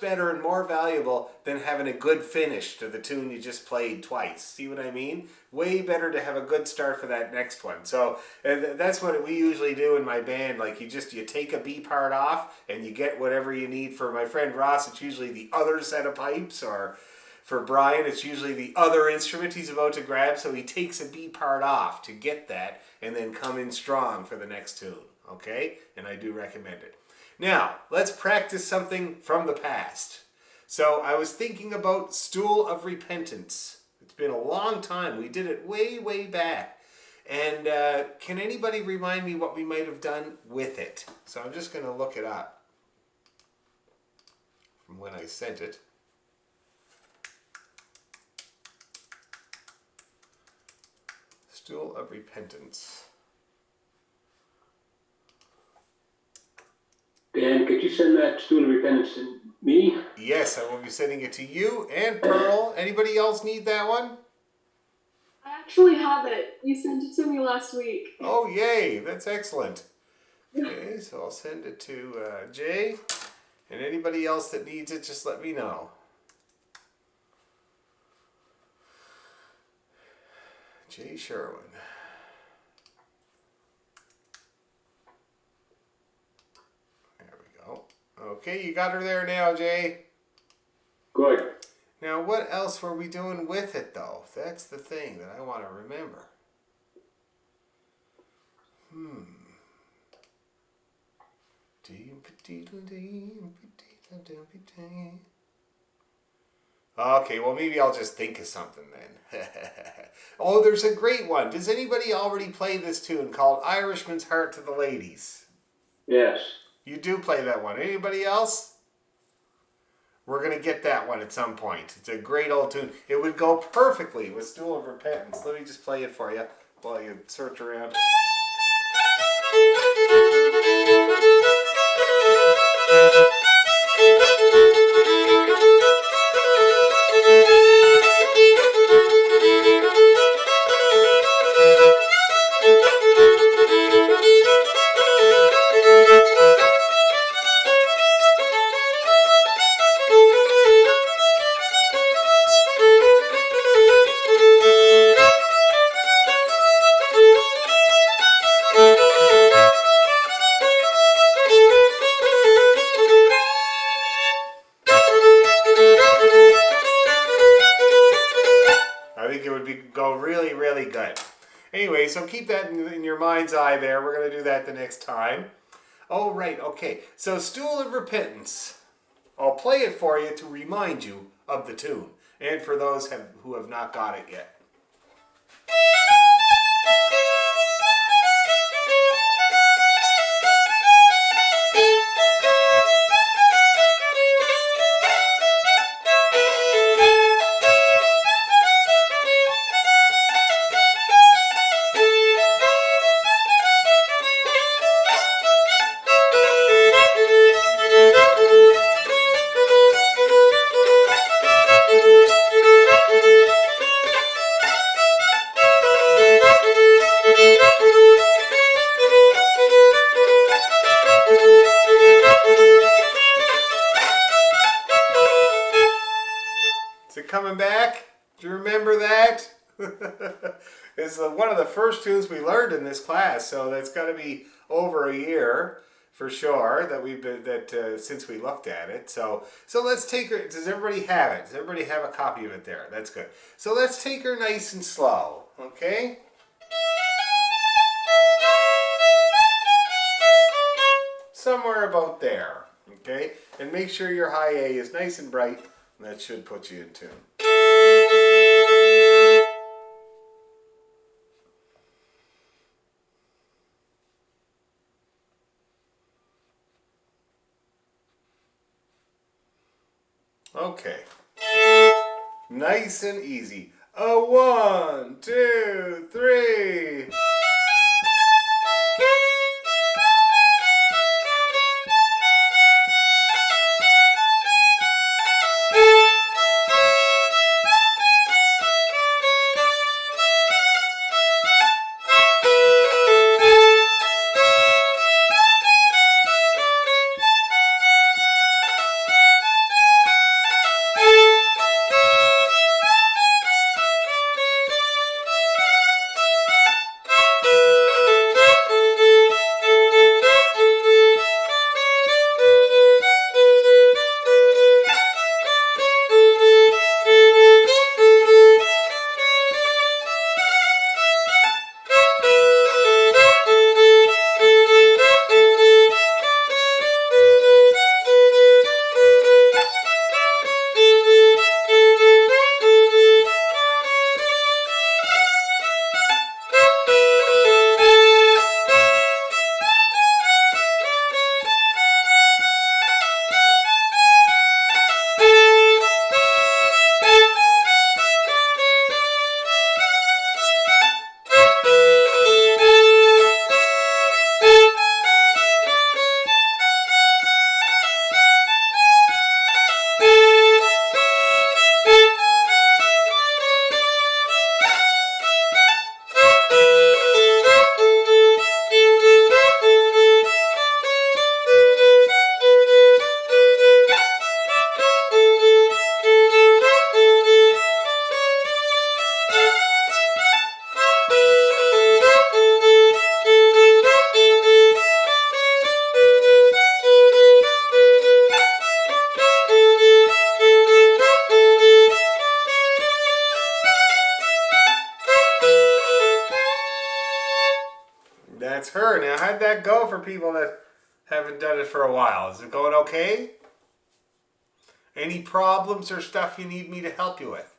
S1: better and more valuable than having a good finish to the tune you just played twice. See what I mean? Way better to have a good start for that next one. So that's what we usually do in my band. Like you take a B part off and you get whatever you need. For my friend Ross, it's usually the other set of pipes, or for Brian, it's usually the other instrument he's about to grab. So he takes a B part off to get that and then come in strong for the next tune. Okay? And I do recommend it. Now, let's practice something from the past. So I was thinking about Stool of Repentance. It's been a long time. We did it way, way back. And can anybody remind me what we might have done with it? So I'm just going to look it up from when I sent it. Stool of Repentance.
S2: Dan, could you send that Stool of Repentance to me?
S1: Yes, I will be sending it to you and Pearl. Anybody else need that one?
S3: I actually have it. You sent it to me last week.
S1: Oh, yay. That's excellent. Okay, so I'll send it to Jay. And anybody else that needs it, just let me know. Jay Sherwin. Okay, you got her there now, Jay.
S2: Good.
S1: Now, what else were we doing with it, though? That's the thing that I want to remember. Okay, well, maybe I'll just think of something then. Oh, there's a great one. Does anybody already play this tune called Irishman's Heart to the Ladies?
S2: Yes.
S1: You do play that one. Anybody else? We're going to get that one at some point. It's a great old tune. It would go perfectly with Stool of Repentance. Let me just play it for you while you search around. Go really, really good. Anyway, so keep that in your mind's eye there. We're going to do that the next time. Oh, right, okay. So, Stool of Repentance. I'll play it for you to remind you of the tune, and for those who have not got it yet. Do you remember that? It's one of the first tunes we learned in this class, so that's got to be over a year for sure that we've been since we looked at it. So let's take her. Does everybody have it? Does everybody have a copy of it there? That's good. So let's take her nice and slow, okay? Somewhere about there, okay? And make sure your high A is nice and bright, and that should put you in tune. Okay. Nice and easy. A 1, 2, 3. That's her. Now, how'd that go for people that haven't done it for a while? Is it going okay? Any problems or stuff you need me to help you with?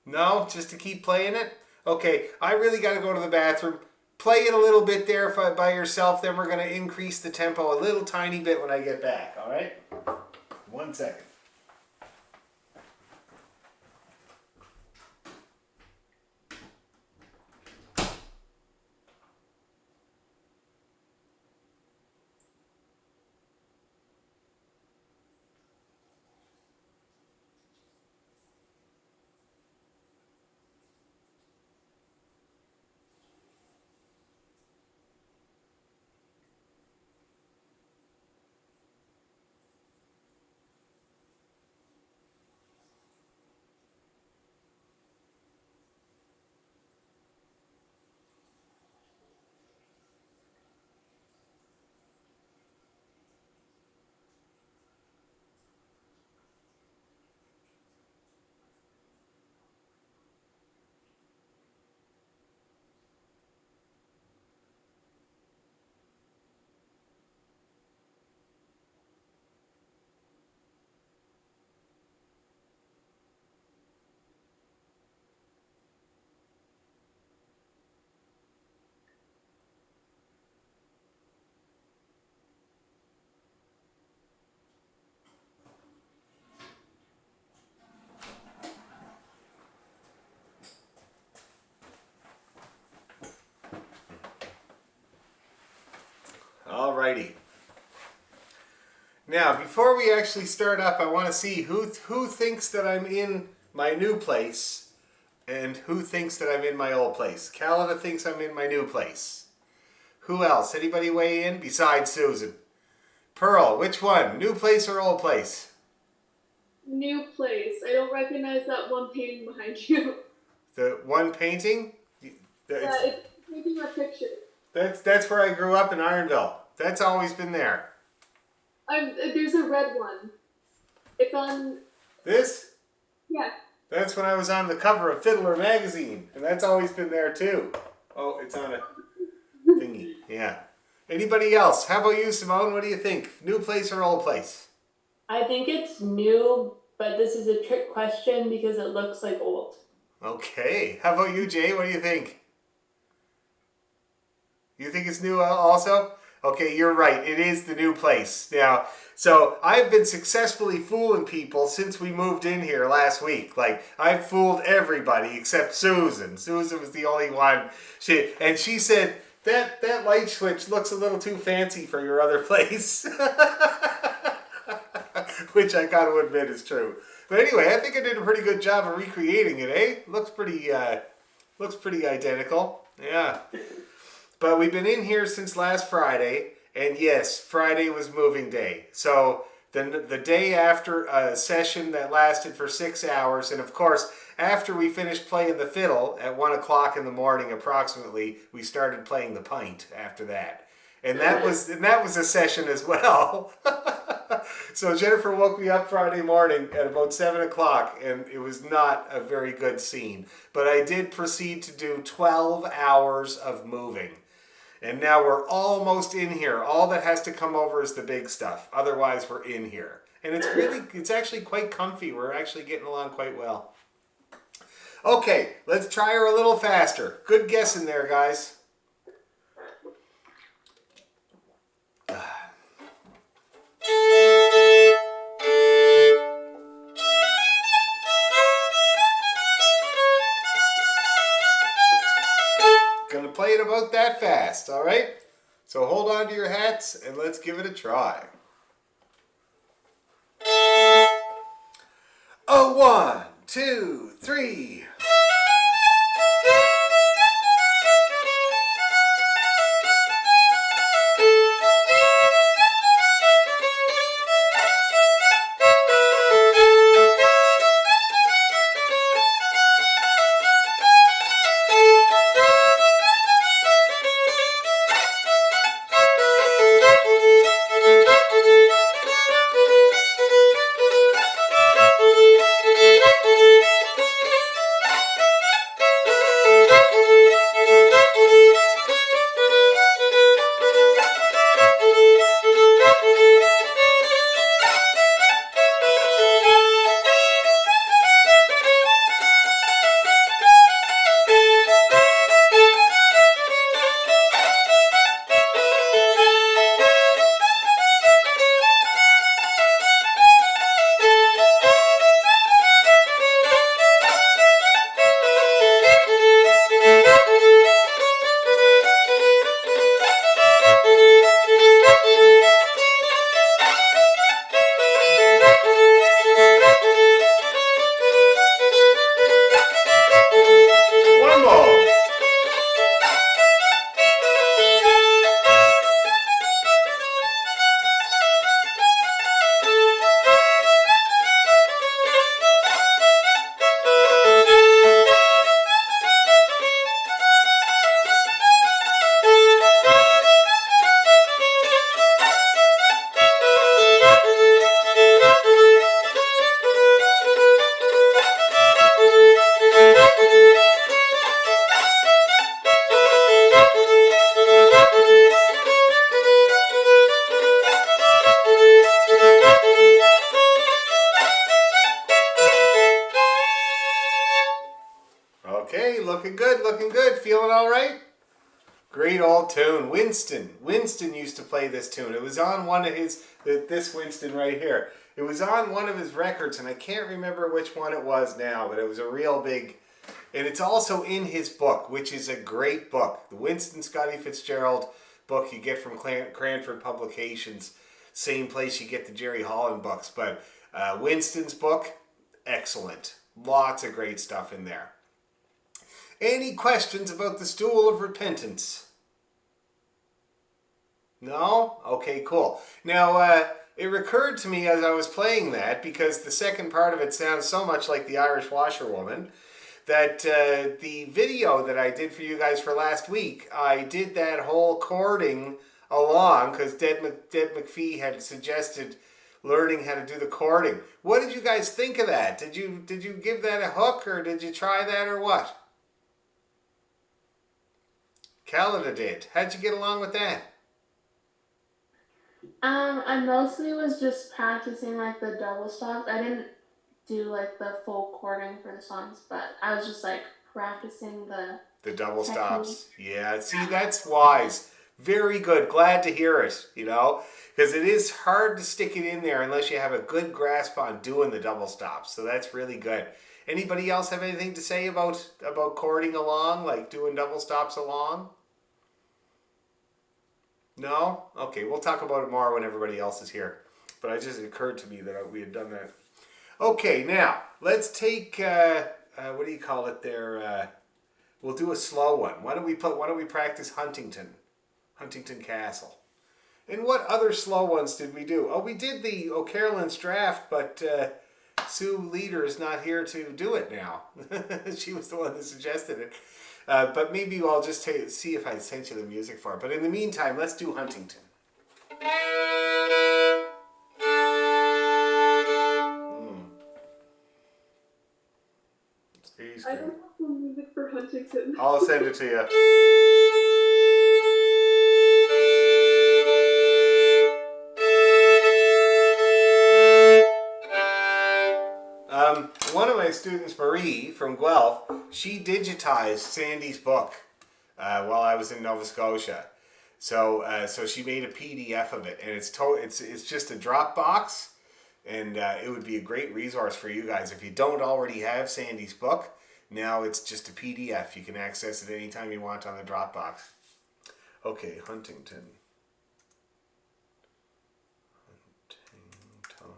S1: No? Just to keep playing it? Okay, I really got to go to the bathroom. Play it a little bit there by yourself, then we're going to increase the tempo a little tiny bit when I get back, all right? 1 second. Alrighty. Now, before we actually start up, I want to see who thinks that I'm in my new place and who thinks that I'm in my old place. Calida thinks I'm in my new place. Who else? Anybody weigh in besides Susan? Pearl, which one? New place or old place?
S3: New place. I don't recognize that one painting behind you.
S1: The one painting?
S3: Yeah, it's taking a picture.
S1: That's where I grew up in Ironville. That's always been there.
S3: There's a red one. It's on.
S1: This?
S3: Yeah.
S1: That's when I was on the cover of Fiddler magazine, and that's always been there too. Oh, it's on a thingy. Yeah. Anybody else? How about you, Simone? What do you think? New place or old place?
S6: I think it's new, but this is a trick question because it looks like old.
S1: Okay. How about you, Jay? What do you think? You think it's new also? Okay, you're right. It is the new place. Now, so I've been successfully fooling people since we moved in here last week. Like, I've fooled everybody except Susan. Susan was the only one. She said, that light switch looks a little too fancy for your other place. Which I got to admit is true. But anyway, I think I did a pretty good job of recreating it, eh? Looks pretty identical. Yeah. But we've been in here since last Friday, and yes, Friday was moving day. So the day after a session that lasted for 6 hours, and of course, after we finished playing the fiddle at 1 o'clock in the morning approximately, we started playing the pint after that. And that was a session as well. So Jennifer woke me up Friday morning at about 7 o'clock, and it was not a very good scene. But I did proceed to do 12 hours of moving. And now we're almost in here. All that has to come over is the big stuff. Otherwise, we're in here. And it's actually quite comfy. We're actually getting along quite well. Okay, let's try her a little faster. Good guessing there, guys. Gonna play it about that fast, all right? So hold on to your hats and let's give it a try. A 1, 2, 3. One more. Okay, looking good, looking good. Feeling all right? Great old tune. Winston used to play this tune. It was on one of his, this Winston right here. It was on one of his records, and I can't remember which one it was now, but it was a real big, and it's also in his book, which is a great book. The Winston Scotty Fitzgerald book you get from Cranford Publications. Same place you get the Jerry Holland books, but Winston's book, excellent. Lots of great stuff in there. Any questions about the Stool of Repentance? No? Okay, cool. Now, it recurred to me as I was playing that, because the second part of it sounds so much like the Irish washerwoman, that the video that I did for you guys for last week, I did that whole chording along because Deb McPhee had suggested learning how to do the chording. What did you guys think of that? Did you give that a hook, or did you try that, or what? Calida did. How'd you get along with that?
S8: I mostly was just practicing like the double stops. I didn't do like the full chording for the songs, but I was just like practicing
S1: the double
S8: technique.
S1: stops. Yeah, see, that's wise. Very good. Glad to hear it, because it is hard to stick it in there unless you have a good grasp on doing the double stops. So that's really good. Anybody else have anything to say about chording along, like doing double stops along? No? Okay, we'll talk about it more when everybody else is here. But it just occurred to me that we had done that. Okay, now, let's take, what do you call it there? We'll do a slow one. Why don't we practice Huntington Castle? And what other slow ones did we do? Oh, we did the O'Carolyn's draft, but Sue Leader is not here to do it now. She was the one that suggested it. But maybe I'll just see if I sent you the music for it. But in the meantime, let's do Huntington.
S3: I don't have the music for Huntington.
S1: I'll send it to you. One of my students, Marie from Guelph, she digitized Sandy's book while I was in Nova Scotia. So she made a PDF of it, and it's just a Dropbox, and it would be a great resource for you guys if you don't already have Sandy's book. Now it's just a PDF. You can access it anytime you want on the Dropbox. Okay, Huntington Castle.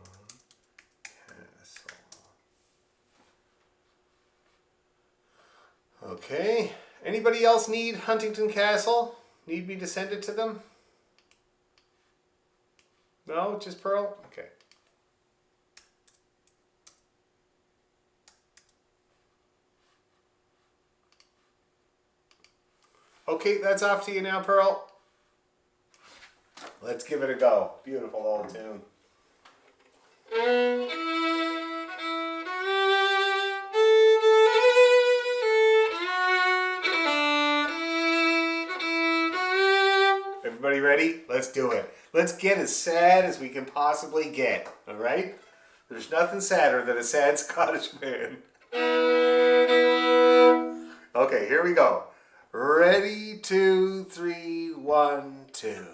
S1: Okay. Anybody else need Huntington Castle? Need me to send it to them? No? Just Pearl? Okay. Okay, that's off to you now, Pearl. Let's give it a go. Beautiful old tune. Everybody ready? Let's do it. Let's get as sad as we can possibly get, all right? There's nothing sadder than a sad Scottish man. Okay, here we go. Ready, 2, 3, 1, 2.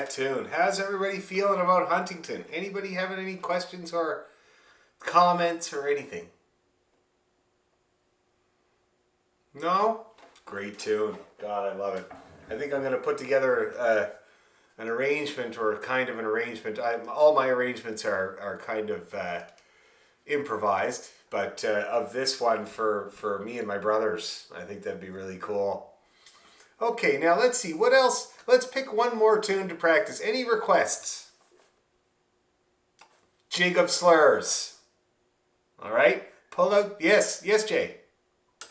S1: that tune. How's everybody feeling about Huntington? Anybody having any questions or comments or anything? No? Great tune. God, I love it. I think I'm going to put together an arrangement, or kind of an arrangement. All my arrangements are kind of improvised, but of this one for me and my brothers, I think that'd be really cool. Okay, now let's see. What else? Let's pick one more tune to practice. Any requests? Jig of Slurs. All right. Pull out. Yes, Jay.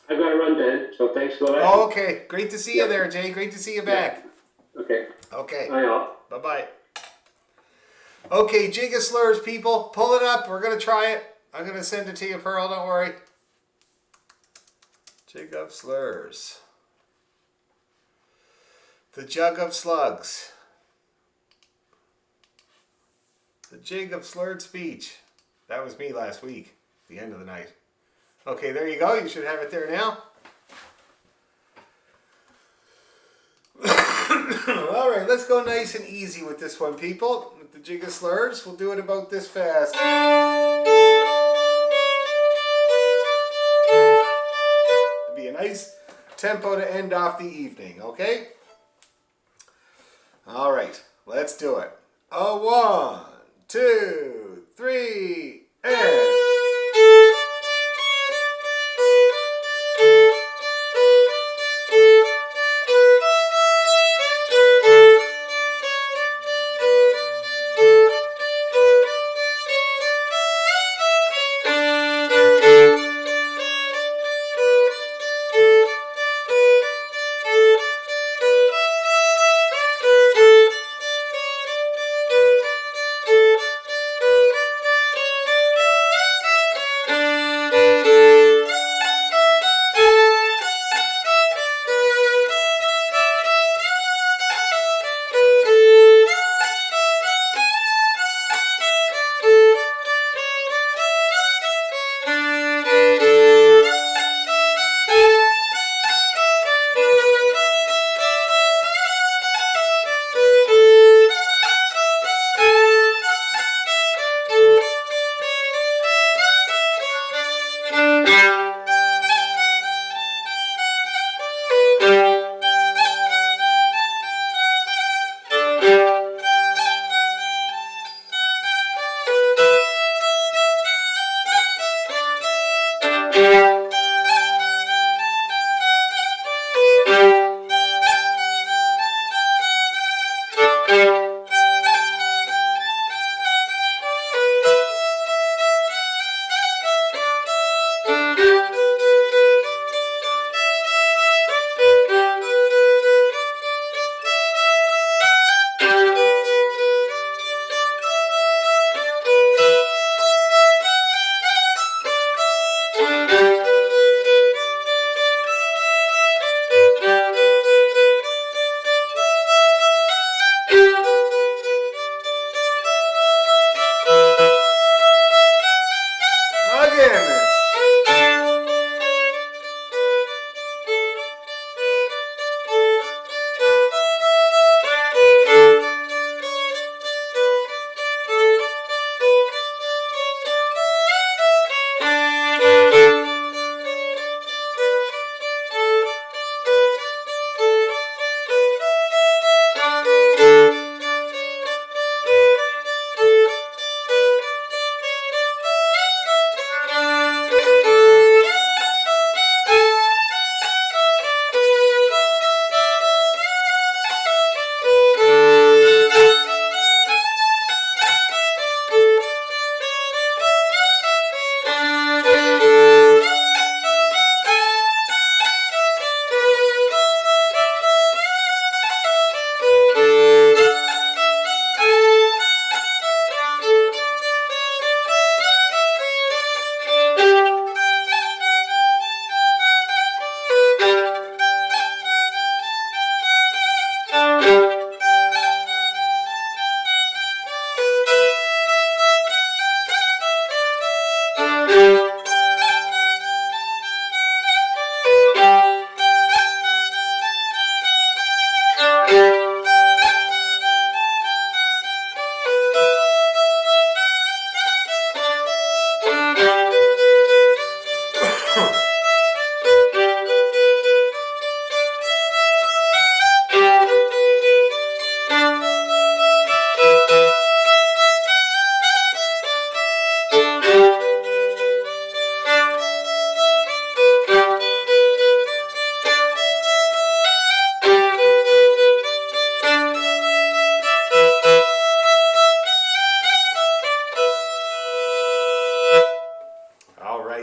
S2: I've got to run, Dan, so thanks for that.
S1: Oh, okay. Great to see you there, Jay. Great to see you back.
S2: Okay.
S1: Okay.
S2: Bye, all.
S1: Bye-bye. Okay, Jig of Slurs, people. Pull it up. We're going to try it. I'm going to send it to you, Pearl. Don't worry. Jig of Slurs. The Jug of Slugs. The Jig of Slurred Speech. That was me last week, the end of the night. Okay, there you go. You should have it there now. All right, let's go nice and easy with this one, people. With the Jig of Slurs, we'll do it about this fast. It'll be a nice tempo to end off the evening, okay? All right, let's do it. 1, 2, 3, and...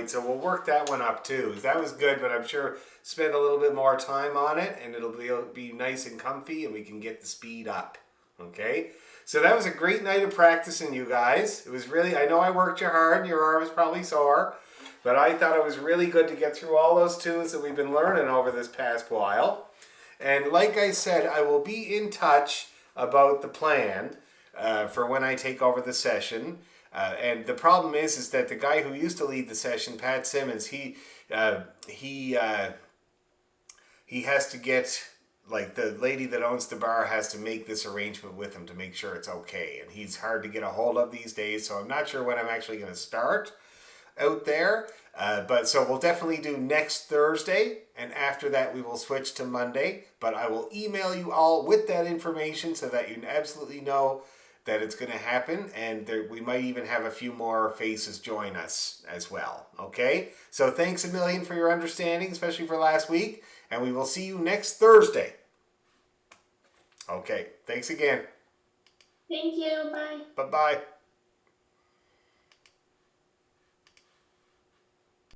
S1: point, so we'll work that one up too. That was good, but I'm sure spend a little bit more time on it, and it'll be nice and comfy, and we can get the speed up. Okay? So that was a great night of practicing, you guys. It was really, I know I worked you hard, and your arm was probably sore, but I thought it was really good to get through all those tunes that we've been learning over this past while. And like I said, I will be in touch about the plan for when I take over the session. And the problem is that the guy who used to lead the session, Pat Simmons, he has to get, like, the lady that owns the bar has to make this arrangement with him to make sure it's okay. And he's hard to get a hold of these days, so I'm not sure when I'm actually going to start out there. But so we'll definitely do next Thursday, and after that we will switch to Monday. But I will email you all with that information so that you absolutely know that it's going to happen, and we might even have a few more faces join us as well. Okay? So thanks a million for your understanding, especially for last week, and we will see you next Thursday. Okay, thanks again.
S8: Thank you. Bye.
S1: Bye-bye.